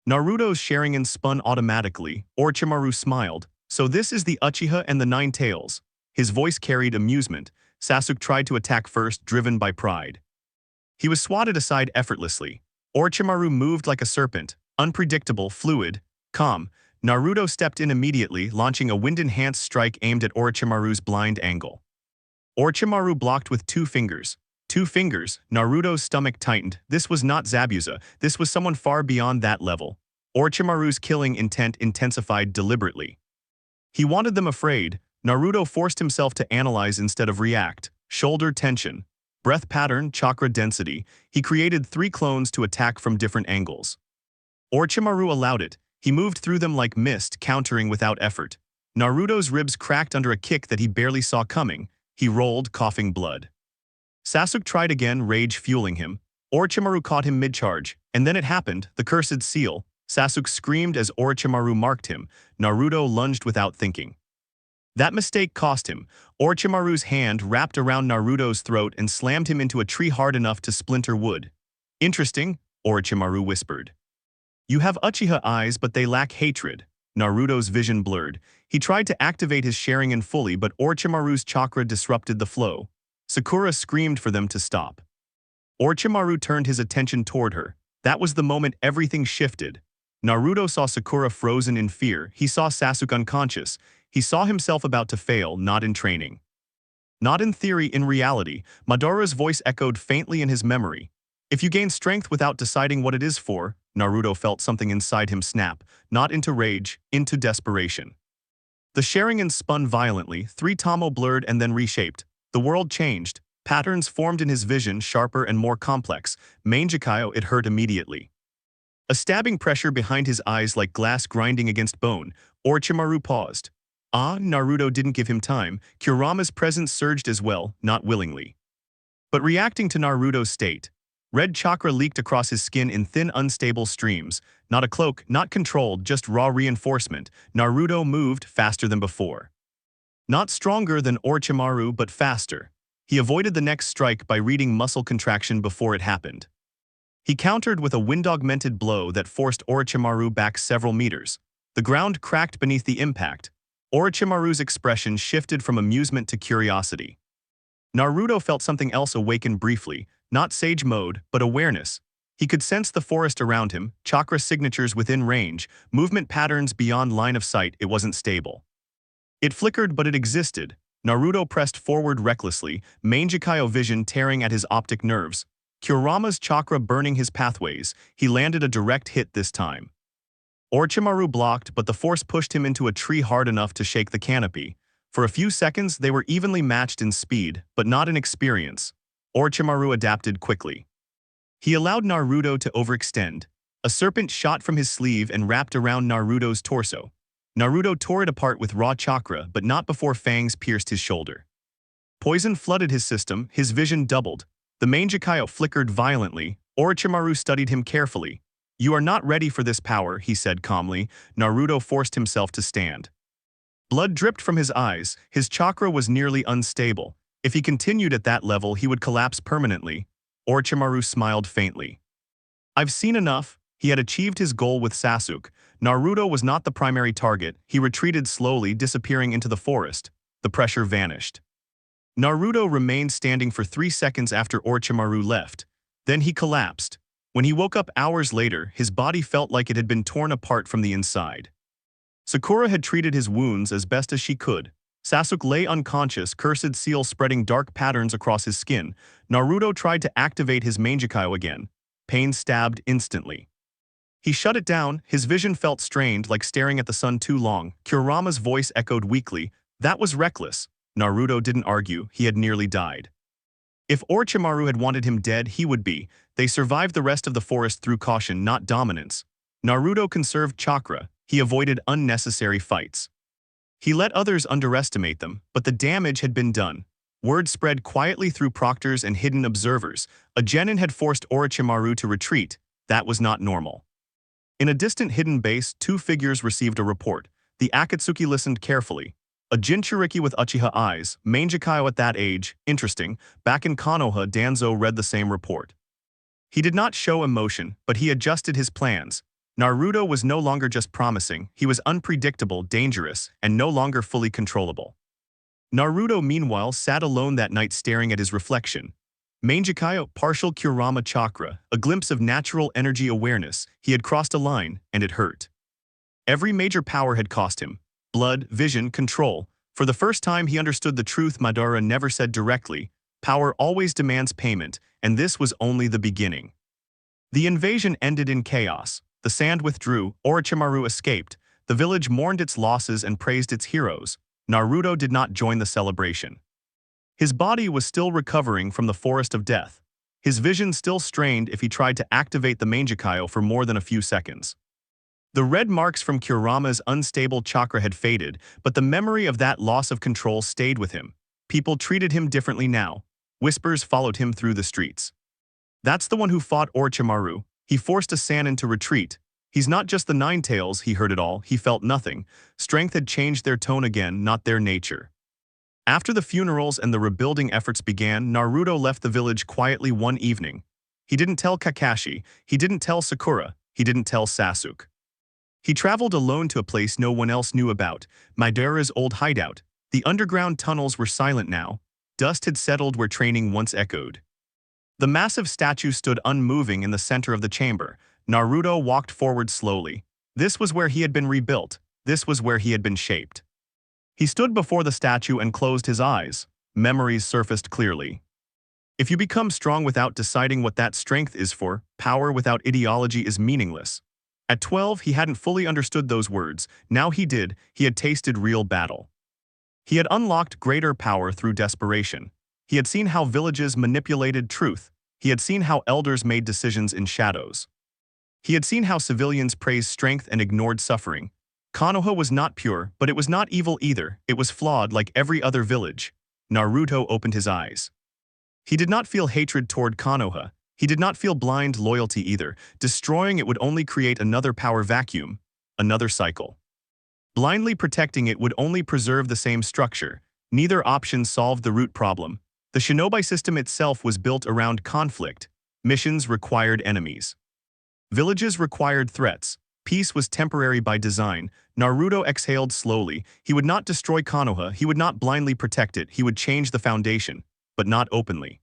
Speaker 1: Naruto's Sharingan spun automatically. Orochimaru smiled. So this is the Uchiha and the Nine Tails. His voice carried amusement. Sasuke tried to attack first, driven by pride. He was swatted aside effortlessly. Orochimaru moved like a serpent, unpredictable, fluid, calm. Naruto stepped in immediately, launching a wind-enhanced strike aimed at Orochimaru's blind angle. Orochimaru blocked with 2 fingers. 2 fingers, Naruto's stomach tightened. This was not Zabuza. This was someone far beyond that level. Orochimaru's killing intent intensified deliberately. He wanted them afraid. Naruto forced himself to analyze instead of react. Shoulder tension, breath pattern, chakra density. He created 3 clones to attack from different angles. Orochimaru allowed it. He moved through them like mist, countering without effort. Naruto's ribs cracked under a kick that he barely saw coming. He rolled, coughing blood. Sasuke tried again, rage fueling him. Orochimaru caught him mid-charge, and then it happened, the cursed seal. Sasuke screamed as Orochimaru marked him. Naruto lunged without thinking. That mistake cost him. Orochimaru's hand wrapped around Naruto's throat and slammed him into a tree hard enough to splinter wood. Interesting, Orochimaru whispered. You have Uchiha eyes, but they lack hatred. Naruto's vision blurred. He tried to activate his Sharingan fully, but Orochimaru's chakra disrupted the flow. Sakura screamed for them to stop. Orochimaru turned his attention toward her. That was the moment everything shifted. Naruto saw Sakura frozen in fear. He saw Sasuke unconscious. He saw himself about to fail, not in training. Not in theory, in reality. Madara's voice echoed faintly in his memory. If you gain strength without deciding what it is for, Naruto felt something inside him snap, not into rage, into desperation. The Sharingan spun violently, 3 Tamo blurred and then reshaped. The world changed. Patterns formed in his vision, sharper and more complex. Mangekyou, it hurt immediately. A stabbing pressure behind his eyes like glass grinding against bone. Orochimaru paused. Naruto didn't give him time. Kurama's presence surged as well, not willingly. But reacting to Naruto's state. Red chakra leaked across his skin in thin, unstable streams. Not a cloak, not controlled, just raw reinforcement. Naruto moved faster than before. Not stronger than Orochimaru, but faster. He avoided the next strike by reading muscle contraction before it happened. He countered with a wind-augmented blow that forced Orochimaru back several meters. The ground cracked beneath the impact. Orochimaru's expression shifted from amusement to curiosity. Naruto felt something else awaken briefly, not sage mode, but awareness. He could sense the forest around him, chakra signatures within range, movement patterns beyond line of sight. It wasn't stable. It flickered, but it existed. Naruto pressed forward recklessly, Mangekyou vision tearing at his optic nerves. Kurama's chakra burning his pathways. He landed a direct hit this time. Orochimaru blocked, but the force pushed him into a tree hard enough to shake the canopy. For a few seconds, they were evenly matched in speed, but not in experience. Orochimaru adapted quickly. He allowed Naruto to overextend. A serpent shot from his sleeve and wrapped around Naruto's torso. Naruto tore it apart with raw chakra, but not before fangs pierced his shoulder. Poison flooded his system, his vision doubled. The Mangekyo flickered violently. Orochimaru studied him carefully. "You are not ready for this power," he said calmly. Naruto forced himself to stand. Blood dripped from his eyes. His chakra was nearly unstable. If he continued at that level, he would collapse permanently. Orochimaru smiled faintly. "I've seen enough." He had achieved his goal with Sasuke. Naruto was not the primary target. He retreated slowly, disappearing into the forest. The pressure vanished. Naruto remained standing for 3 seconds after Orochimaru left. Then he collapsed. When he woke up hours later, his body felt like it had been torn apart from the inside. Sakura had treated his wounds as best as she could. Sasuke lay unconscious, cursed seal spreading dark patterns across his skin. Naruto tried to activate his Mangekyo again. Pain stabbed instantly. He shut it down. His vision felt strained, like staring at the sun too long. Kurama's voice echoed weakly. "That was reckless." Naruto didn't argue. He had nearly died. If Orochimaru had wanted him dead, he would be. They survived the rest of the forest through caution, not dominance. Naruto conserved chakra. He avoided unnecessary fights. He let others underestimate them, but the damage had been done. Word spread quietly through proctors and hidden observers. A genin had forced Orochimaru to retreat. That was not normal. In a distant hidden base, 2 figures received a report. The Akatsuki listened carefully. A Jinchuriki with Uchiha eyes, Mangekyo at that age, interesting. Back in Konoha, Danzo read the same report. He did not show emotion, but he adjusted his plans. Naruto was no longer just promising, he was unpredictable, dangerous, and no longer fully controllable. Naruto, meanwhile, sat alone that night staring at his reflection. Mangekyo, partial Kurama chakra, a glimpse of natural energy awareness. He had crossed a line, and it hurt. Every major power had cost him. Blood, vision, control. For the first time he understood the truth Madara never said directly. Power always demands payment, and this was only the beginning. The invasion ended in chaos. The sand withdrew, Orochimaru escaped. The village mourned its losses and praised its heroes. Naruto did not join the celebration. His body was still recovering from the forest of death. His vision still strained if he tried to activate the Mangekyo for more than a few seconds. The red marks from Kurama's unstable chakra had faded, but the memory of that loss of control stayed with him. People treated him differently now. Whispers followed him through the streets. "That's the one who fought Orochimaru. He forced a Sannin to retreat. He's not just the Nine Tails." He heard it all. He felt nothing. Strength had changed their tone again, not their nature. After the funerals and the rebuilding efforts began, Naruto left the village quietly one evening. He didn't tell Kakashi. He didn't tell Sakura. He didn't tell Sasuke. He traveled alone to a place no one else knew about, Madara's old hideout. The underground tunnels were silent now. Dust had settled where training once echoed. The massive statue stood unmoving in the center of the chamber. Naruto walked forward slowly. This was where he had been rebuilt. This was where he had been shaped. He stood before the statue and closed his eyes. Memories surfaced clearly. If you become strong without deciding what that strength is for, power without ideology is meaningless. At 12, he hadn't fully understood those words. Now he did. He had tasted real battle. He had unlocked greater power through desperation. He had seen how villages manipulated truth. He had seen how elders made decisions in shadows. He had seen how civilians praised strength and ignored suffering. Konoha was not pure, but it was not evil either. It was flawed like every other village. Naruto opened his eyes. He did not feel hatred toward Konoha. He did not feel blind loyalty either. Destroying it would only create another power vacuum, another cycle. Blindly protecting it would only preserve the same structure. Neither option solved the root problem. The shinobi system itself was built around conflict. Missions required enemies. Villages required threats. Peace was temporary by design. Naruto exhaled slowly. He would not destroy Konoha. He would not blindly protect it. He would change the foundation, but not openly.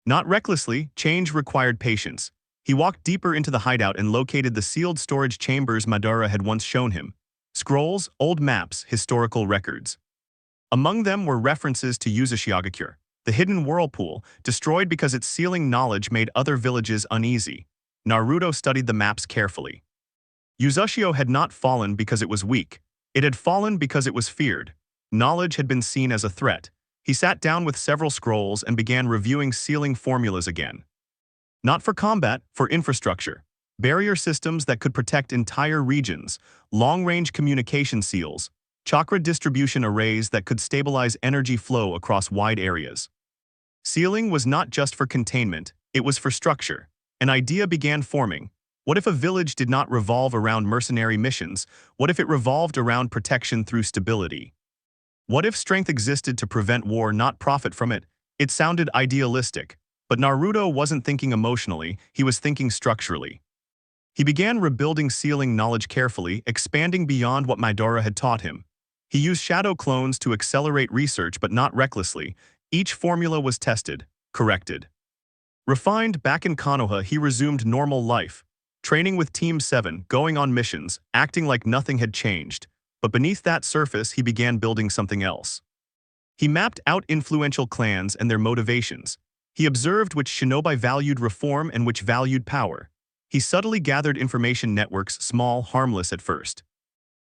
Speaker 1: Not recklessly. Change required patience. He walked deeper into the hideout and located the sealed storage chambers Madara had once shown him. Scrolls, old maps, historical records. Among them were references to Uzushiagakure, the hidden whirlpool, destroyed because its sealing knowledge made other villages uneasy. Naruto studied the maps carefully. Uzushio had not fallen because it was weak. It had fallen because it was feared. Knowledge had been seen as a threat. He sat down with several scrolls and began reviewing sealing formulas again. Not for combat, for infrastructure. Barrier systems that could protect entire regions, long-range communication seals, chakra distribution arrays that could stabilize energy flow across wide areas. Sealing was not just for containment, it was for structure. An idea began forming. What if a village did not revolve around mercenary missions? What if it revolved around protection through stability? What if strength existed to prevent war, not profit from it? It sounded idealistic, but Naruto wasn't thinking emotionally, he was thinking structurally. He began rebuilding sealing knowledge carefully, expanding beyond what Madara had taught him. He used shadow clones to accelerate research, but not recklessly. Each formula was tested, corrected. Refined, back in Konoha, he resumed normal life, training with Team 7, going on missions, acting like nothing had changed. But beneath that surface, he began building something else. He mapped out influential clans and their motivations. He observed which shinobi valued reform and which valued power. He subtly gathered information networks, small, harmless at first.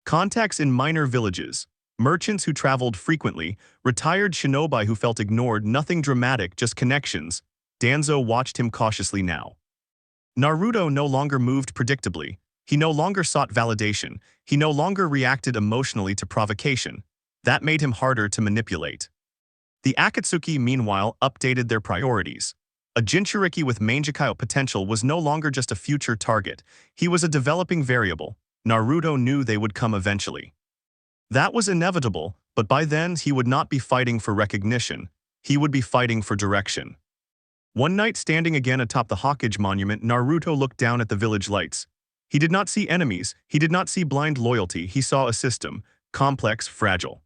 Speaker 1: Contacts in minor villages, merchants who traveled frequently, retired shinobi who felt ignored, nothing dramatic, just connections. Danzo watched him cautiously now. Naruto no longer moved predictably. He no longer sought validation. He no longer reacted emotionally to provocation. That made him harder to manipulate. The Akatsuki, meanwhile, updated their priorities. A Jinchuriki with Mangekyo potential was no longer just a future target. He was a developing variable. Naruto knew they would come eventually. That was inevitable, but by then he would not be fighting for recognition. He would be fighting for direction. One night, standing again atop the Hokage monument, Naruto looked down at the village lights. He did not see enemies, he did not see blind loyalty, he saw a system, complex, fragile.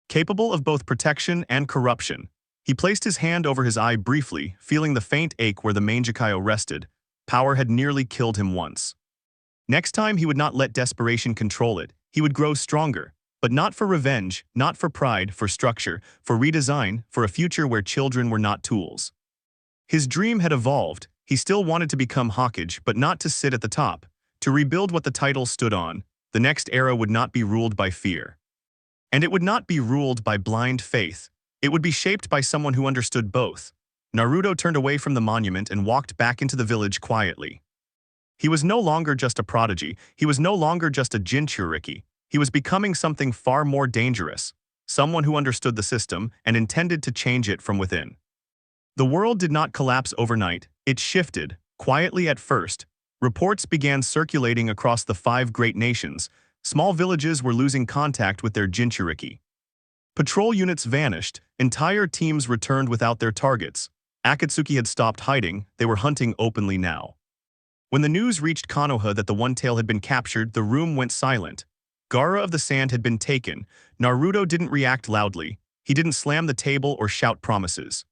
Speaker 1: Capable of both protection and corruption. He placed his hand over his eye briefly, feeling the faint ache where the Mangekyo rested. Power had nearly killed him once. Next time he would not let desperation control it. He would grow stronger, but not for revenge, not for pride, for structure, for redesign, for a future where children were not tools. His dream had evolved. He still wanted to become Hokage, but not to sit at the top, to rebuild what the title stood on. The next era would not be ruled by fear. And it would not be ruled by blind faith. It would be shaped by someone who understood both. Naruto turned away from the monument and walked back into the village quietly. He was no longer just a prodigy. He was no longer just a Jinchuriki. He was becoming something far more dangerous. Someone who understood the system and intended to change it from within. The world did not collapse overnight. It shifted, quietly at first. Reports began circulating across the 5 great nations. Small villages were losing contact with their Jinchuriki. Patrol units vanished. Entire teams returned without their targets. Akatsuki had stopped hiding. They were hunting openly now. When the news reached Konoha that the One-Tail had been captured, the room went silent. Gaara of the Sand had been taken. Naruto didn't react loudly. He didn't slam the table or shout promises.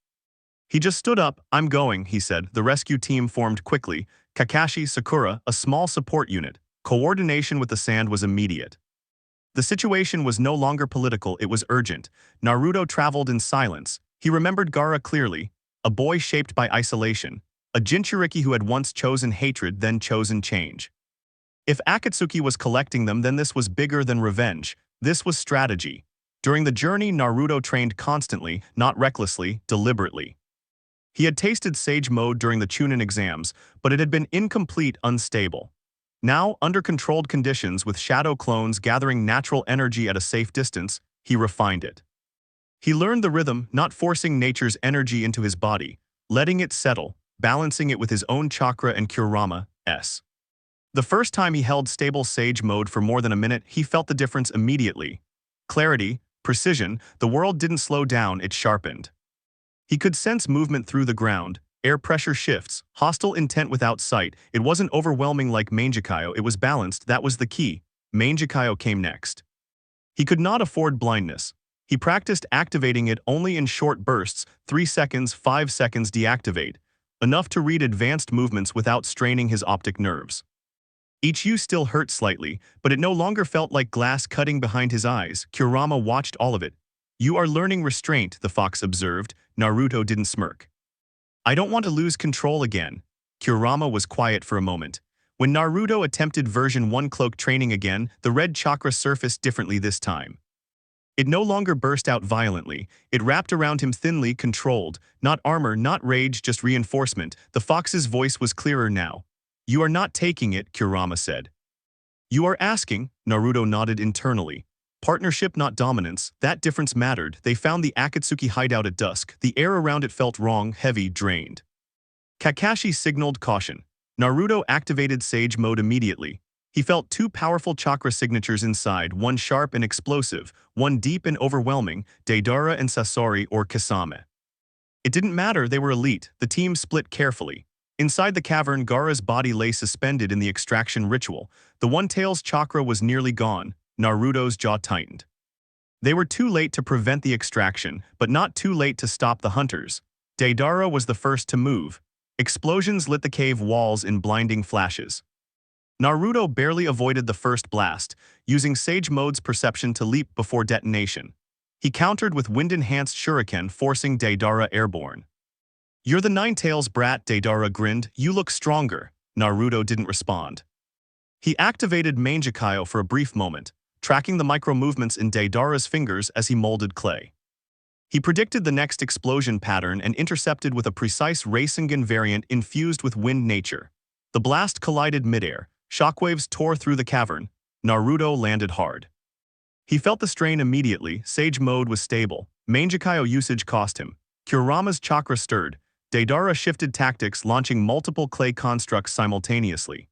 Speaker 1: He just stood up. "I'm going," he said. The rescue team formed quickly. Kakashi, Sakura, a small support unit. Coordination with the Sand was immediate. The situation was no longer political, it was urgent. Naruto traveled in silence. He remembered Gaara clearly, a boy shaped by isolation, a Jinchuriki who had once chosen hatred, then chosen change. If Akatsuki was collecting them, then this was bigger than revenge. This was strategy. During the journey, Naruto trained constantly, not recklessly, deliberately. He had tasted Sage Mode during the Chunin Exams, but it had been incomplete, unstable. Now, under controlled conditions with shadow clones gathering natural energy at a safe distance, he refined it. He learned the rhythm, not forcing nature's energy into his body, letting it settle, balancing it with his own chakra and Kurama's. The first time he held stable Sage Mode for more than a minute, he felt the difference immediately. Clarity, precision, the world didn't slow down, it sharpened. He could sense movement through the ground, air pressure shifts, hostile intent without sight. It wasn't overwhelming like Mangekyo, it was balanced, that was the key. Mangekyo came next. He could not afford blindness. He practiced activating it only in short bursts, 3 seconds, 5 seconds deactivate, enough to read advanced movements without straining his optic nerves. Each use still hurt slightly, but it no longer felt like glass cutting behind his eyes. Kurama watched all of it. "You are learning restraint," the fox observed. Naruto didn't smirk. "I don't want to lose control again." Kurama was quiet for a moment. When Naruto attempted version 1 cloak training again, the red chakra surfaced differently this time. It no longer burst out violently. It wrapped around him thinly, controlled. Not armor, not rage, just reinforcement. The fox's voice was clearer now. "You are not taking it," Kurama said. "You are asking," Naruto nodded internally. Partnership, not dominance. That difference mattered. They found the Akatsuki hideout at dusk. The air around it felt wrong, heavy, drained. Kakashi signaled caution. Naruto activated Sage Mode immediately. He felt two powerful chakra signatures inside, one sharp and explosive, one deep and overwhelming, Deidara and Sasori or Kasame. It didn't matter, they were elite. The team split carefully. Inside the cavern, Gaara's body lay suspended in the extraction ritual. The One-Tail's chakra was nearly gone. Naruto's jaw tightened. They were too late to prevent the extraction, but not too late to stop the hunters. Deidara was the first to move. Explosions lit the cave walls in blinding flashes. Naruto barely avoided the first blast, using Sage Mode's perception to leap before detonation. He countered with wind-enhanced shuriken, forcing Deidara airborne. "You're the Nine-Tails brat," Deidara grinned. "You look stronger." Naruto didn't respond. He activated Mangekyou for a brief moment, tracking the micro-movements in Deidara's fingers as he molded clay. He predicted the next explosion pattern and intercepted with a precise Rasengan variant infused with wind nature. The blast collided midair. Shockwaves tore through the cavern. Naruto landed hard. He felt the strain immediately. Sage Mode was stable. Mangekyou usage cost him. Kurama's chakra stirred. Deidara shifted tactics, launching multiple clay constructs simultaneously.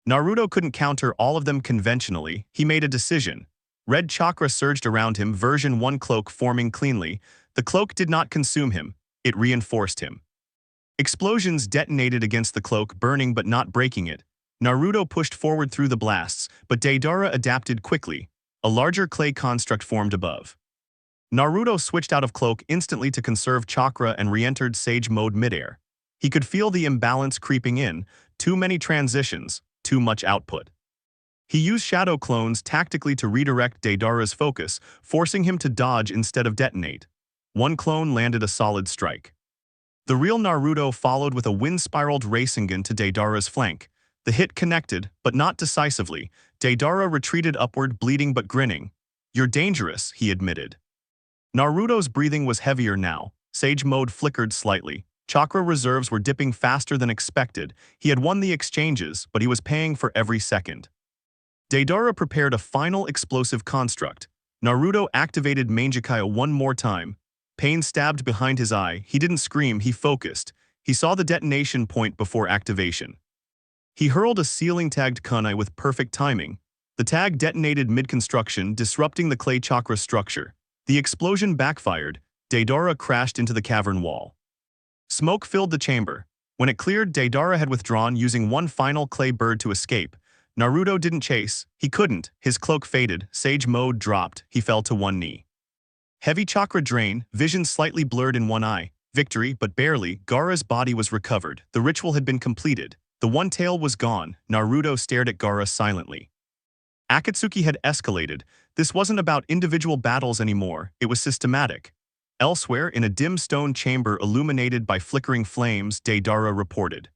Speaker 1: Naruto couldn't counter all of them conventionally. He made a decision. Red chakra surged around him, version 1 cloak forming cleanly. The cloak did not consume him. It reinforced him. Explosions detonated against the cloak, burning but not breaking it. Naruto pushed forward through the blasts, but Deidara adapted quickly. A larger clay construct formed above. Naruto switched out of cloak instantly to conserve chakra and re-entered Sage Mode midair. He could feel the imbalance creeping in. Too many transitions, too much output. He used shadow clones tactically to redirect Deidara's focus, forcing him to dodge instead of detonate. One clone landed a solid strike. The real Naruto followed with a wind-spiraled Rasengan to Deidara's flank. The hit connected, but not decisively. Deidara retreated upward, bleeding but grinning. "You're dangerous," he admitted. Naruto's breathing was heavier now. Sage Mode flickered slightly. Chakra reserves were dipping faster than expected. He had won the exchanges, but he was paying for every second. Deidara prepared a final explosive construct. Naruto activated Mangekyou one more time. Pain stabbed behind his eye. He didn't scream, he focused. He saw the detonation point before activation. He hurled a ceiling-tagged kunai with perfect timing. The tag detonated mid-construction, disrupting the clay chakra structure. The explosion backfired. Deidara crashed into the cavern wall. Smoke filled the chamber. When it cleared, Deidara had withdrawn, using one final clay bird to escape. Naruto didn't chase. He couldn't. His cloak faded. Sage Mode dropped. He fell to one knee. Heavy chakra drain, vision slightly blurred in one eye. Victory, but barely. Gaara's body was recovered. The ritual had been completed. The one tail was gone. Naruto stared at Gaara silently. Akatsuki had escalated. This wasn't about individual battles anymore. It was systematic. Elsewhere, in a dim stone chamber illuminated by flickering flames, Deidara reported.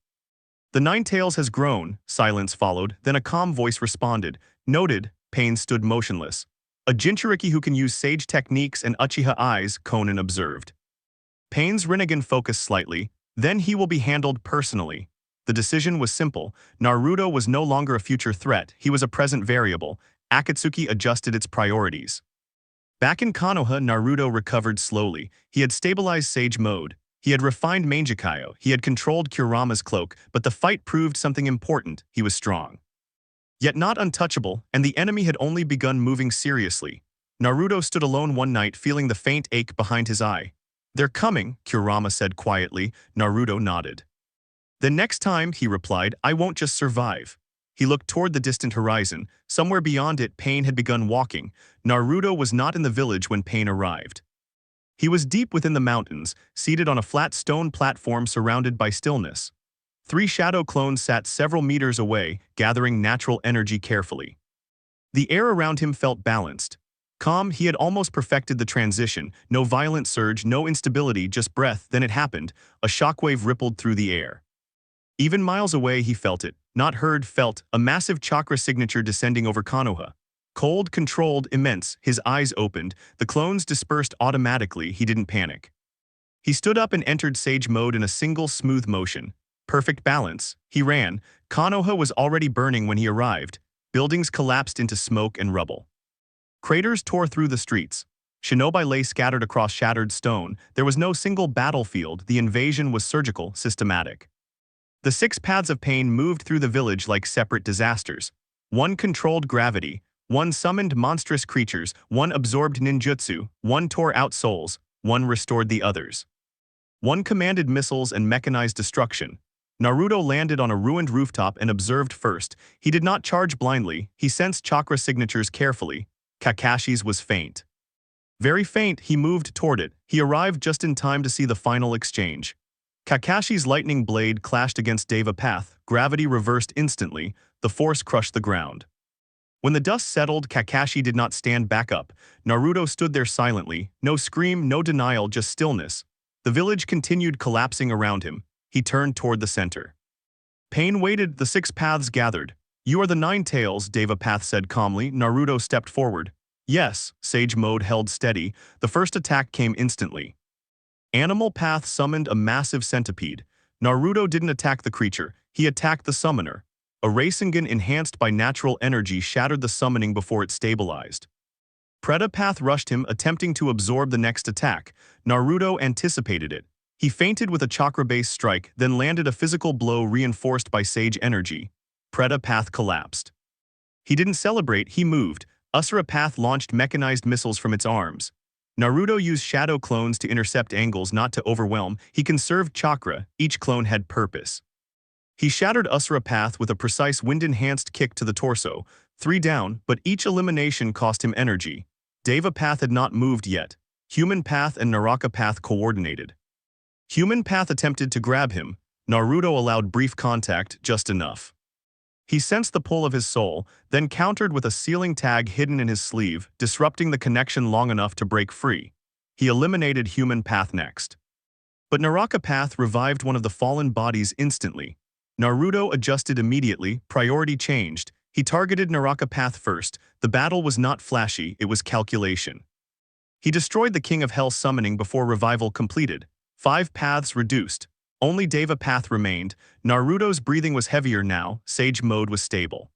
Speaker 1: "The Nine-Tails has grown," silence followed, then a calm voice responded. "Noted." Pain stood motionless. "A Jinchuriki who can use sage techniques and Uchiha eyes," Konan observed. Pain's Rinnegan focused slightly. "Then he will be handled personally." The decision was simple. Naruto was no longer a future threat. He was a present variable. Akatsuki adjusted its priorities. Back in Konoha, Naruto recovered slowly. He had stabilized Sage Mode. He had refined Mangekyou. He had controlled Kurama's cloak, but the fight proved something important. He was strong. Yet not untouchable, and the enemy had only begun moving seriously. Naruto stood alone one night, feeling the faint ache behind his eye. "They're coming," Kurama said quietly. Naruto nodded. "The next time," he replied, "I won't just survive." He looked toward the distant horizon. Somewhere beyond it, Pain had begun walking. Naruto was not in the village when Pain arrived. He was deep within the mountains, seated on a flat stone platform surrounded by stillness. 3 shadow clones sat several meters away, gathering natural energy carefully. The air around him felt balanced. Calm, he had almost perfected the transition. No violent surge, no instability, just breath. Then it happened. A shockwave rippled through the air. Even miles away he felt it, not heard, felt, a massive chakra signature descending over Konoha. Cold, controlled, immense, his eyes opened, the clones dispersed automatically, he didn't panic. He stood up and entered Sage mode in a single smooth motion. Perfect balance. He ran. Konoha was already burning when he arrived. Buildings collapsed into smoke and rubble. Craters tore through the streets. Shinobi lay scattered across shattered stone. There was no single battlefield. The invasion was surgical, systematic. The 6 paths of pain moved through the village like separate disasters. One controlled gravity. One summoned monstrous creatures. One absorbed ninjutsu. One tore out souls. One restored the others. One commanded missiles and mechanized destruction. Naruto landed on a ruined rooftop and observed first. He did not charge blindly. He sensed chakra signatures carefully. Kakashi's was faint. Very faint, he moved toward it. He arrived just in time to see the final exchange. Kakashi's lightning blade clashed against Deva Path. Gravity reversed instantly. The force crushed the ground. When the dust settled, Kakashi did not stand back up. Naruto stood there silently. No scream, no denial, just stillness. The village continued collapsing around him. He turned toward the center. Pain waited, the 6 paths gathered. "You are the 9 tails," Deva Path said calmly. Naruto stepped forward. "Yes," Sage mode held steady. The first attack came instantly. Animal Path summoned a massive centipede. Naruto didn't attack the creature. He attacked the summoner. A Rasengan enhanced by natural energy shattered the summoning before it stabilized. Preda Path rushed him, attempting to absorb the next attack. Naruto anticipated it. He feinted with a chakra-based strike, then landed a physical blow reinforced by Sage energy. Preda Path collapsed. He didn't celebrate, he moved. Usura Path launched mechanized missiles from its arms. Naruto used shadow clones to intercept angles, not to overwhelm. He conserved chakra. Each clone had purpose. He shattered Usura Path with a precise wind-enhanced kick to the torso. 3 down, but each elimination cost him energy. Deva Path had not moved yet. Human Path and Naraka Path coordinated. Human Path attempted to grab him. Naruto allowed brief contact, just enough. He sensed the pull of his soul, then countered with a sealing tag hidden in his sleeve, disrupting the connection long enough to break free. He eliminated Human Path next. But Naraka Path revived one of the fallen bodies instantly. Naruto adjusted immediately, priority changed. He targeted Naraka Path first. The battle was not flashy, it was calculation. He destroyed the King of Hell summoning before revival completed. 5 paths reduced. Only Deva Path remained. Naruto's breathing was heavier now, Sage mode was stable.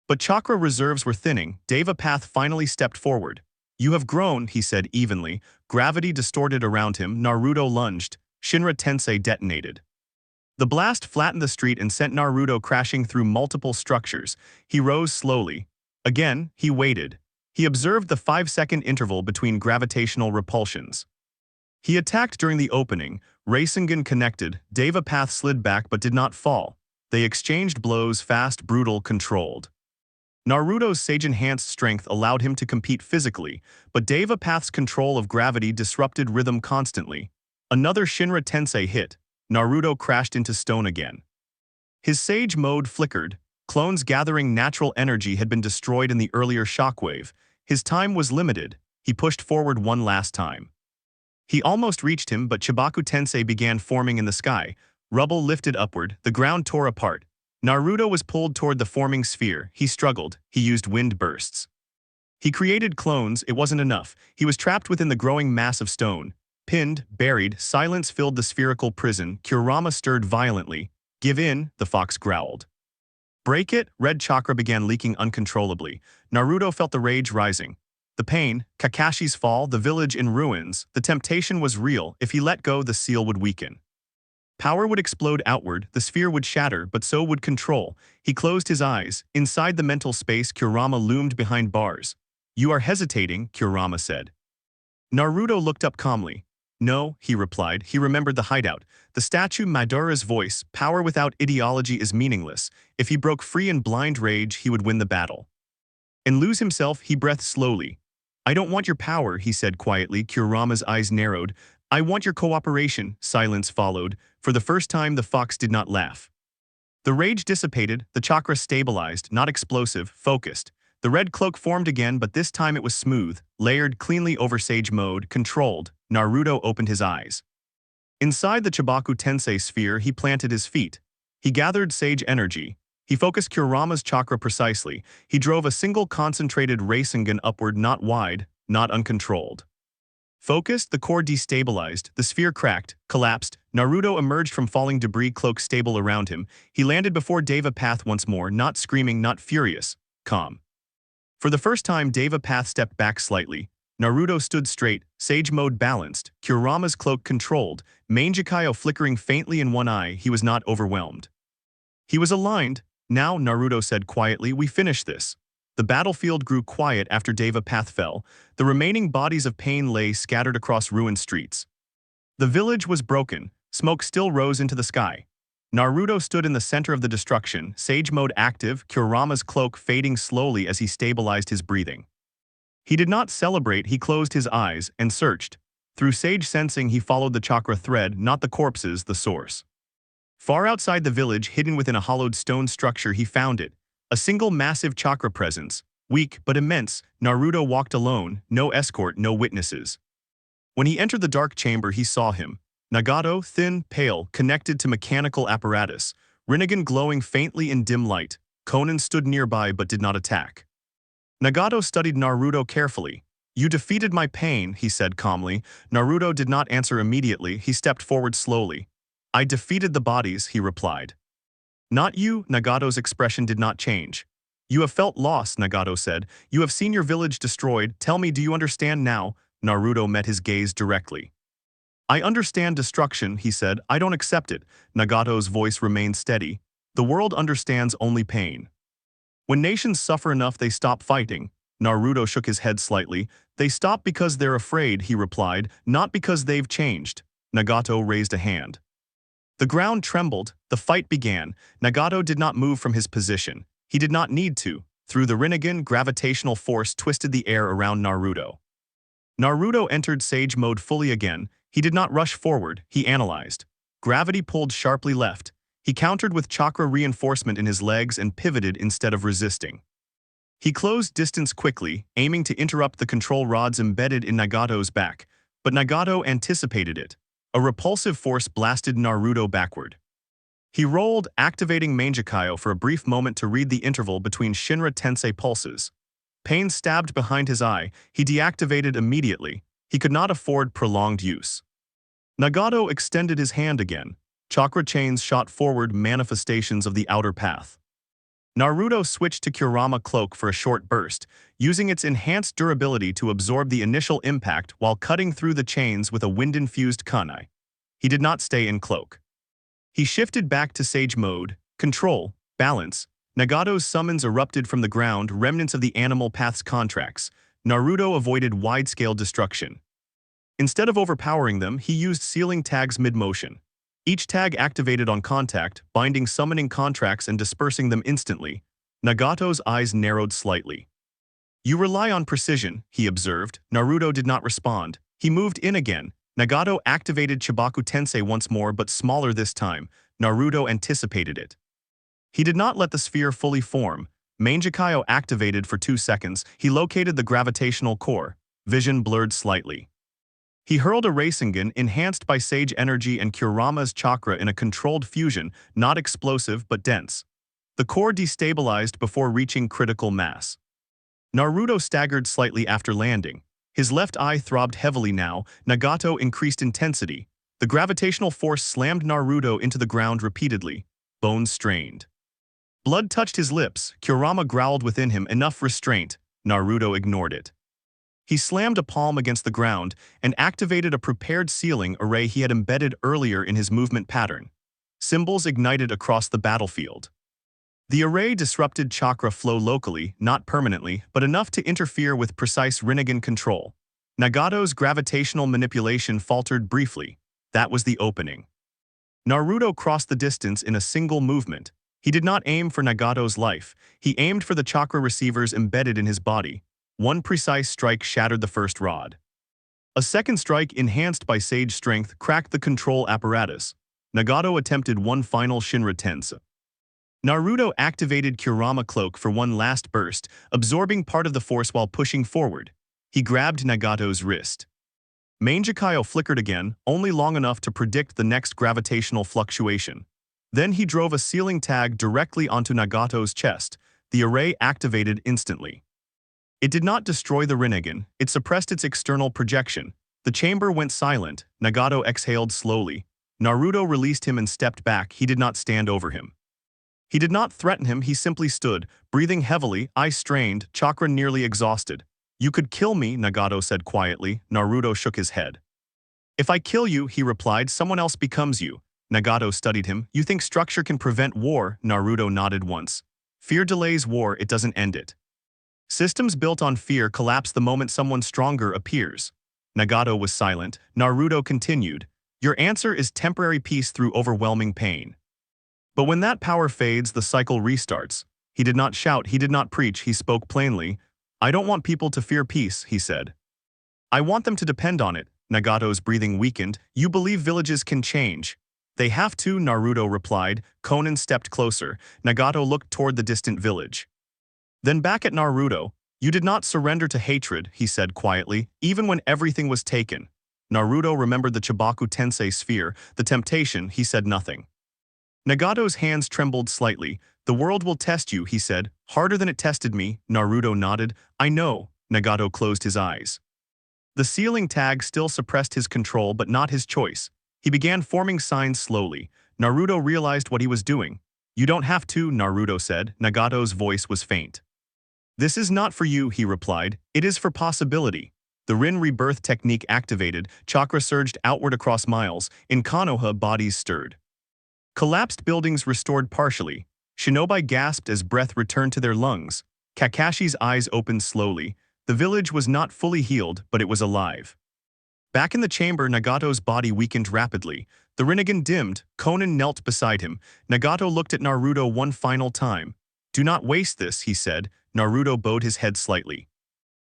Speaker 1: But chakra reserves were thinning. Deva Path finally stepped forward. "You have grown," he said evenly. Gravity distorted around him. Naruto lunged. Shinra Tensei detonated. The blast flattened the street and sent Naruto crashing through multiple structures. He rose slowly. Again, he waited. He observed the 5-second interval between gravitational repulsions. He attacked during the opening. Rasengan connected. Deva Path slid back but did not fall. They exchanged blows, fast, brutal, controlled. Naruto's Sage-enhanced strength allowed him to compete physically, but Deva Path's control of gravity disrupted rhythm constantly. Another Shinra Tensei hit. Naruto crashed into stone again. His Sage mode flickered. Clones gathering natural energy had been destroyed in the earlier shockwave. His time was limited. He pushed forward one last time. He almost reached him, but Chibaku Tensei began forming in the sky. Rubble lifted upward, the ground tore apart. Naruto was pulled toward the forming sphere. He struggled. He used wind bursts. He created clones. It wasn't enough. He was trapped within the growing mass of stone. Pinned, buried, silence filled the spherical prison. Kurama stirred violently. "Give in," the fox growled. "Break it." Red chakra began leaking uncontrollably. Naruto felt the rage rising. The pain, Kakashi's fall, the village in ruins, the temptation was real. If he let go, the seal would weaken. Power would explode outward, the sphere would shatter, but so would control. He closed his eyes. Inside the mental space, Kurama loomed behind bars. "You are hesitating," Kurama said. Naruto looked up calmly. "No," he replied. He remembered the hideout. The statue Madara's voice, "Power without ideology is meaningless." If he broke free in blind rage, he would win the battle. And lose himself, he breathed slowly. "I don't want your power," he said quietly. Kurama's eyes narrowed. "I want your cooperation." Silence followed. For the first time, the fox did not laugh. The rage dissipated, the chakra stabilized, not explosive, focused. The red cloak formed again, but this time it was smooth, layered cleanly over Sage mode, controlled. Naruto opened his eyes. Inside the Chibaku Tensei sphere, he planted his feet. He gathered sage energy. He focused Kurama's chakra precisely. He drove a single concentrated Rasengan upward, not wide, not uncontrolled. Focused, the core destabilized, the sphere cracked, collapsed. Naruto emerged from falling debris cloak stable around him. He landed before Deva Path once more, not screaming, not furious, calm. For the first time, Deva Path stepped back slightly. Naruto stood straight, sage mode balanced, Kurama's cloak controlled, Manjikayo flickering faintly in one eye. He was not overwhelmed. He was aligned. Now, Naruto said quietly, we finish this. The battlefield grew quiet after Deva Path fell. The remaining bodies of pain lay scattered across ruined streets. The village was broken. Smoke still rose into the sky. Naruto stood in the center of the destruction, sage mode active, Kurama's cloak fading slowly as he stabilized his breathing. He did not celebrate, he closed his eyes and searched. Through sage sensing, he followed the chakra thread, not the corpses, the source. Far outside the village, hidden within a hollowed stone structure, he found it. A single massive chakra presence, weak but immense. Naruto walked alone, no escort, no witnesses. When he entered the dark chamber, he saw him. Nagato, thin, pale, connected to mechanical apparatus. Rinnegan glowing faintly in dim light. Konan stood nearby but did not attack. Nagato studied Naruto carefully. You defeated my pain, he said calmly. Naruto did not answer immediately, he stepped forward slowly. I defeated the bodies, he replied. Not you, Nagato's expression did not change. You have felt loss, Nagato said. You have seen your village destroyed. Tell me, do you understand now? Naruto met his gaze directly. I understand destruction, he said. I don't accept it. Nagato's voice remained steady. The world understands only pain. When nations suffer enough, they stop fighting. Naruto shook his head slightly. They stop because they're afraid, he replied, not because they've changed. Nagato raised a hand. The ground trembled. The fight began. Nagato did not move from his position. He did not need to. Through the Rinnegan, gravitational force twisted the air around Naruto. Naruto entered sage mode fully again. He did not rush forward, he analyzed. Gravity pulled sharply left. He countered with chakra reinforcement in his legs and pivoted instead of resisting. He closed distance quickly, aiming to interrupt the control rods embedded in Nagato's back, but Nagato anticipated it. A repulsive force blasted Naruto backward. He rolled, activating Manjikayo for a brief moment to read the interval between Shinra Tensei pulses. Pain stabbed behind his eye. He deactivated immediately. He could not afford prolonged use. Nagato extended his hand again. Chakra chains shot forward, manifestations of the outer path. Naruto switched to Kurama cloak for a short burst, using its enhanced durability to absorb the initial impact while cutting through the chains with a wind-infused kunai. He did not stay in cloak. He shifted back to sage mode, control, balance. Nagato's summons erupted from the ground, remnants of the animal path's contracts. Naruto avoided wide-scale destruction. Instead of overpowering them, he used sealing tags mid-motion. Each tag activated on contact, binding summoning contracts and dispersing them instantly. Nagato's eyes narrowed slightly. You rely on precision, he observed. Naruto did not respond. He moved in again. Nagato activated Chibaku Tensei once more, but smaller this time. Naruto anticipated it. He did not let the sphere fully form. Manjikayo activated for 2 seconds. He located the gravitational core. Vision blurred slightly. He hurled a Rasengan enhanced by sage energy and Kurama's chakra in a controlled fusion, not explosive but dense. The core destabilized before reaching critical mass. Naruto staggered slightly after landing. His left eye throbbed heavily now. Nagato increased intensity. The gravitational force slammed Naruto into the ground repeatedly. Bones strained. Blood touched his lips. Kurama growled within him, enough restraint. Naruto ignored it. He slammed a palm against the ground and activated a prepared sealing array he had embedded earlier in his movement pattern. Symbols ignited across the battlefield. The array disrupted chakra flow locally, not permanently, but enough to interfere with precise Rinnegan control. Nagato's gravitational manipulation faltered briefly. That was the opening. Naruto crossed the distance in a single movement. He did not aim for Nagato's life. He aimed for the chakra receivers embedded in his body. One precise strike shattered the first rod. A second strike, enhanced by sage strength, cracked the control apparatus. Nagato attempted one final Shinra Tensei. Naruto activated Kurama cloak for one last burst, absorbing part of the force while pushing forward. He grabbed Nagato's wrist. Manjikayo flickered again, only long enough to predict the next gravitational fluctuation. Then he drove a sealing tag directly onto Nagato's chest. The array activated instantly. It did not destroy the Rinnegan, it suppressed its external projection. The chamber went silent. Nagato exhaled slowly. Naruto released him and stepped back. He did not stand over him. He did not threaten him, he simply stood, breathing heavily, eyes strained, chakra nearly exhausted. "You could kill me," Nagato said quietly. Naruto shook his head. "If I kill you," he replied, "someone else becomes you." Nagato studied him. "You think structure can prevent war?" Naruto nodded once. "Fear delays war, it doesn't end it. Systems built on fear collapse the moment someone stronger appears." Nagato was silent. Naruto continued. "Your answer is temporary peace through overwhelming pain. But when that power fades, the cycle restarts." He did not shout, he did not preach, he spoke plainly. "I don't want people to fear peace," he said. "I want them to depend on it." Nagato's breathing weakened. "You believe villages can change." "They have to," Naruto replied. Konan stepped closer. Nagato looked toward the distant village. Then back at Naruto. "You did not surrender to hatred," he said quietly, "even when everything was taken." Naruto remembered the Chibaku Tensei sphere, the temptation. He said nothing. Nagato's hands trembled slightly. "The world will test you," he said. "Harder than it tested me." Naruto nodded. "I know." Nagato closed his eyes. The sealing tag still suppressed his control, but not his choice. He began forming signs slowly. Naruto realized what he was doing. "You don't have to," Naruto said. Nagato's voice was faint. "This is not for you," he replied. "It is for possibility." The Rin rebirth technique activated. Chakra surged outward across miles. In Konoha, bodies stirred. Collapsed buildings restored partially. Shinobi gasped as breath returned to their lungs. Kakashi's eyes opened slowly. The village was not fully healed, but it was alive. Back in the chamber, Nagato's body weakened rapidly. The Rinnegan dimmed. Konan knelt beside him. Nagato looked at Naruto one final time. "Do not waste this," he said. Naruto bowed his head slightly.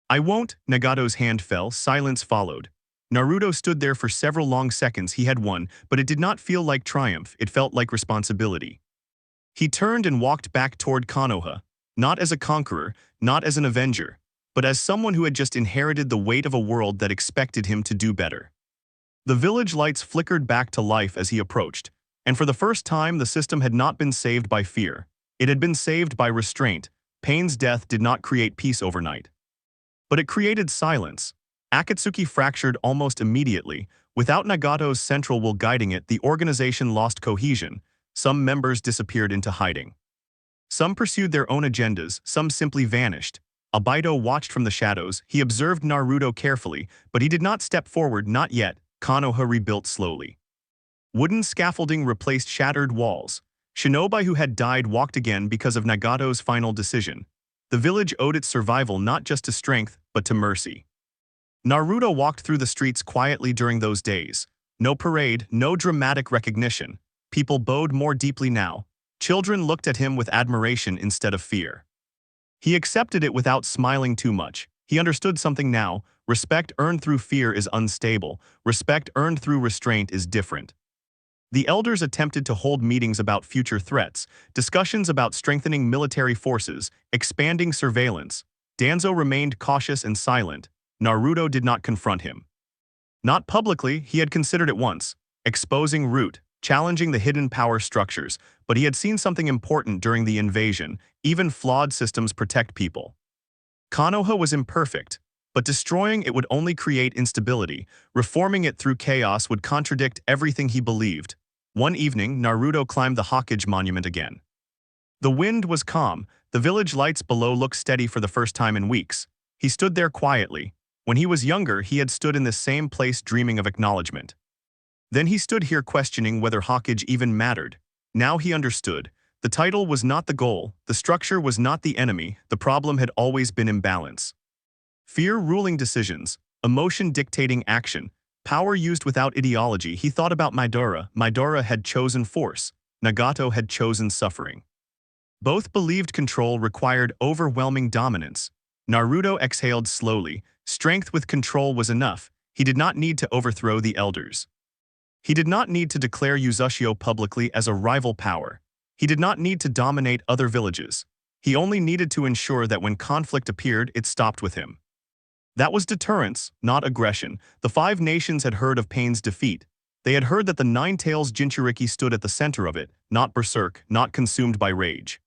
Speaker 1: "I won't." Nagato's hand fell. Silence followed. Naruto stood there for several long seconds. He had won, but it did not feel like triumph. It felt like responsibility. He turned and walked back toward Konoha, not as a conqueror, not as an avenger, but as someone who had just inherited the weight of a world that expected him to do better. The village lights flickered back to life as he approached, and for the first time the system had not been saved by fear. It had been saved by restraint. Pain's death did not create peace overnight. But it created silence. Akatsuki fractured almost immediately. Without Nagato's central will guiding it, the organization lost cohesion. Some members disappeared into hiding. Some pursued their own agendas, some simply vanished. Abido watched from the shadows. He observed Naruto carefully, but he did not step forward, not yet. Konoha rebuilt slowly. Wooden scaffolding replaced shattered walls. Shinobi who had died walked again because of Nagato's final decision. The village owed its survival not just to strength, but to mercy. Naruto walked through the streets quietly during those days. No parade, no dramatic recognition. People bowed more deeply now. Children looked at him with admiration instead of fear. He accepted it without smiling too much. He understood something now. Respect earned through fear is unstable. Respect earned through restraint is different. The elders attempted to hold meetings about future threats, discussions about strengthening military forces, expanding surveillance. Danzo remained cautious and silent. Naruto did not confront him. Not publicly, he had considered it once, exposing root, challenging the hidden power structures, but he had seen something important during the invasion. Even flawed systems protect people. Konoha was imperfect, but destroying it would only create instability. Reforming it through chaos would contradict everything he believed. One evening, Naruto climbed the Hokage monument again. The wind was calm. The village lights below looked steady for the first time in weeks. He stood there quietly. When he was younger, he had stood in this same place dreaming of acknowledgement. Then he stood here questioning whether Hokage even mattered. Now he understood. The title was not the goal, the structure was not the enemy, the problem had always been imbalance. Fear ruling decisions, emotion dictating action, power used without ideology. He thought about Madara. Madara had chosen force. Nagato had chosen suffering. Both believed control required overwhelming dominance. Naruto exhaled slowly. Strength with control was enough. He did not need to overthrow the elders. He did not need to declare Uzushio publicly as a rival power. He did not need to dominate other villages. He only needed to ensure that when conflict appeared, it stopped with him. That was deterrence, not aggression. The 5 nations had heard of Pain's defeat. They had heard that the Nine-Tails Jinchuriki stood at the center of it, not berserk, not consumed by rage.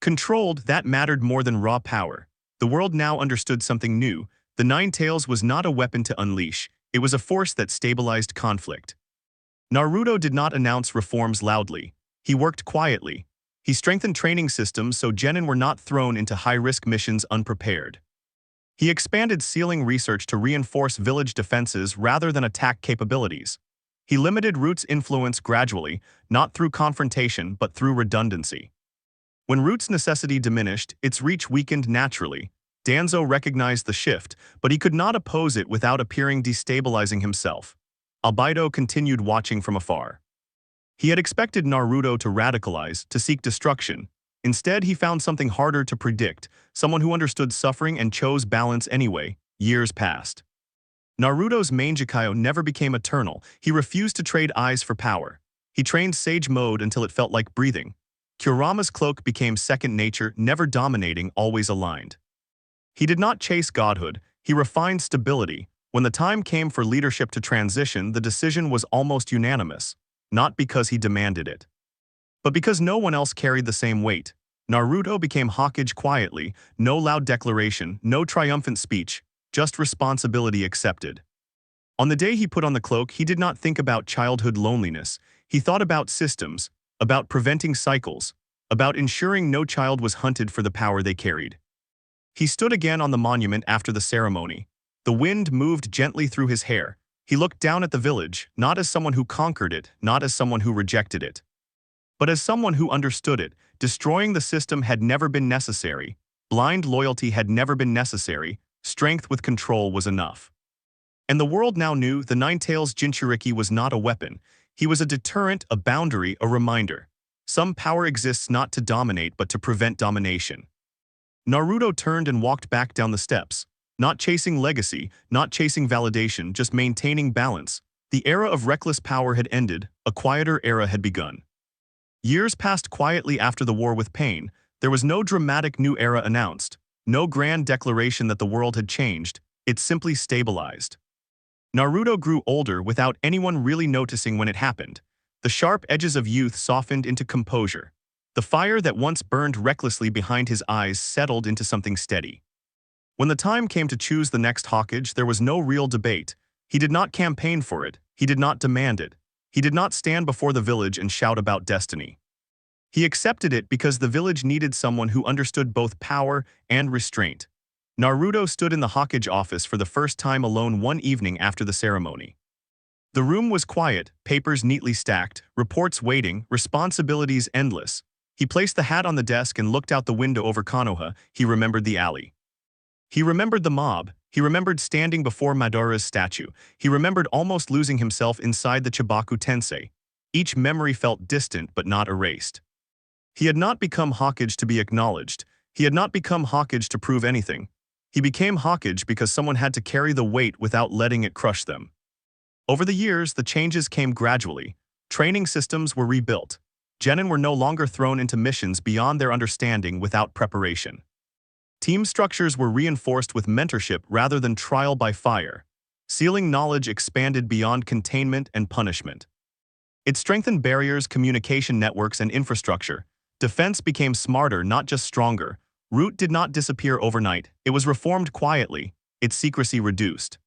Speaker 1: Controlled, that mattered more than raw power. The world now understood something new. The Nine-Tails was not a weapon to unleash, it was a force that stabilized conflict. Naruto did not announce reforms loudly. He worked quietly. He strengthened training systems so genin were not thrown into high-risk missions unprepared. He expanded sealing research to reinforce village defenses rather than attack capabilities. He limited Root's influence gradually, not through confrontation but through redundancy. When Root's necessity diminished, its reach weakened naturally. Danzo recognized the shift, but he could not oppose it without appearing destabilizing himself. Albedo continued watching from afar. He had expected Naruto to radicalize, to seek destruction. Instead, he found something harder to predict, someone who understood suffering and chose balance anyway. Years passed. Naruto's Mangekyo never became eternal. He refused to trade eyes for power. He trained Sage Mode until it felt like breathing. Kurama's cloak became second nature, never dominating, always aligned. He did not chase godhood, he refined stability. When the time came for leadership to transition, the decision was almost unanimous, not because he demanded it, but because no one else carried the same weight. Naruto became Hokage quietly, no loud declaration, no triumphant speech, just responsibility accepted. On the day he put on the cloak, he did not think about childhood loneliness. He thought about systems, about preventing cycles, about ensuring no child was hunted for the power they carried. He stood again on the monument after the ceremony. The wind moved gently through his hair. He looked down at the village, not as someone who conquered it, not as someone who rejected it, but as someone who understood it. Destroying the system had never been necessary. Blind loyalty had never been necessary. Strength with control was enough. And the world now knew the Nine-Tails Jinchuriki was not a weapon. He was a deterrent, a boundary, a reminder. Some power exists not to dominate but to prevent domination. Naruto turned and walked back down the steps. Not chasing legacy, not chasing validation, just maintaining balance. The era of reckless power had ended, a quieter era had begun. Years passed quietly after the war with Pain. There was no dramatic new era announced, no grand declaration that the world had changed, it simply stabilized. Naruto grew older without anyone really noticing when it happened. The sharp edges of youth softened into composure. The fire that once burned recklessly behind his eyes settled into something steady. When the time came to choose the next Hokage, there was no real debate. He did not campaign for it, he did not demand it. He did not stand before the village and shout about destiny. He accepted it because the village needed someone who understood both power and restraint. Naruto stood in the Hokage office for the first time alone one evening after the ceremony. The room was quiet, papers neatly stacked, reports waiting, responsibilities endless. He placed the hat on the desk and looked out the window over Konoha. He remembered the alley. He remembered the mob. He remembered standing before Madara's statue. He remembered almost losing himself inside the Chibaku Tensei. Each memory felt distant but not erased. He had not become Hokage to be acknowledged. He had not become Hokage to prove anything. He became Hokage because someone had to carry the weight without letting it crush them. Over the years, the changes came gradually. Training systems were rebuilt. Genin were no longer thrown into missions beyond their understanding without preparation. Team structures were reinforced with mentorship rather than trial by fire. Sealing knowledge expanded beyond containment and punishment. It strengthened barriers, communication networks, and infrastructure. Defense became smarter, not just stronger. Root did not disappear overnight. It was reformed quietly, its secrecy reduced.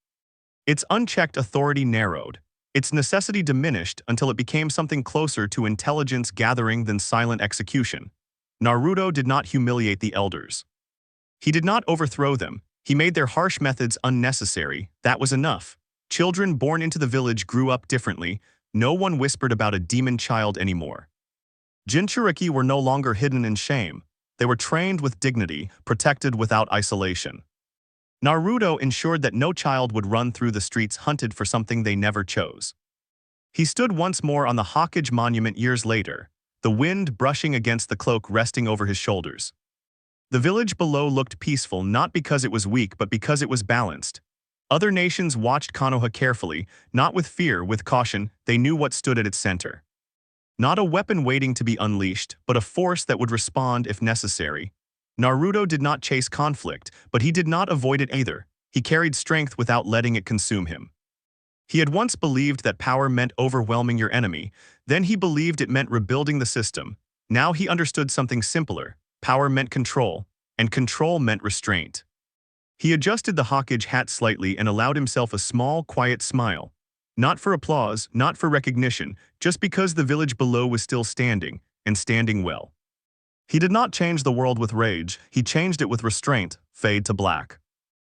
Speaker 1: Its unchecked authority narrowed. Its necessity diminished until it became something closer to intelligence gathering than silent execution. Naruto did not humiliate the elders. He did not overthrow them. He made their harsh methods unnecessary. That was enough. Children born into the village grew up differently. No one whispered about a demon child anymore. Jinchuriki were no longer hidden in shame. They were trained with dignity, protected without isolation. Naruto ensured that no child would run through the streets hunted for something they never chose. He stood once more on the Hokage monument years later, the wind brushing against the cloak resting over his shoulders. The village below looked peaceful not because it was weak but because it was balanced. Other nations watched Konoha carefully, not with fear, with caution. They knew what stood at its center. Not a weapon waiting to be unleashed, but a force that would respond if necessary. Naruto did not chase conflict, but he did not avoid it either. He carried strength without letting it consume him. He had once believed that power meant overwhelming your enemy, then he believed it meant rebuilding the system. Now he understood something simpler. Power meant control, and control meant restraint. He adjusted the Hawkeye hat slightly and allowed himself a small, quiet smile. Not for applause, not for recognition, just because the village below was still standing, and standing well. He did not change the world with rage, he changed it with restraint. Fade to black.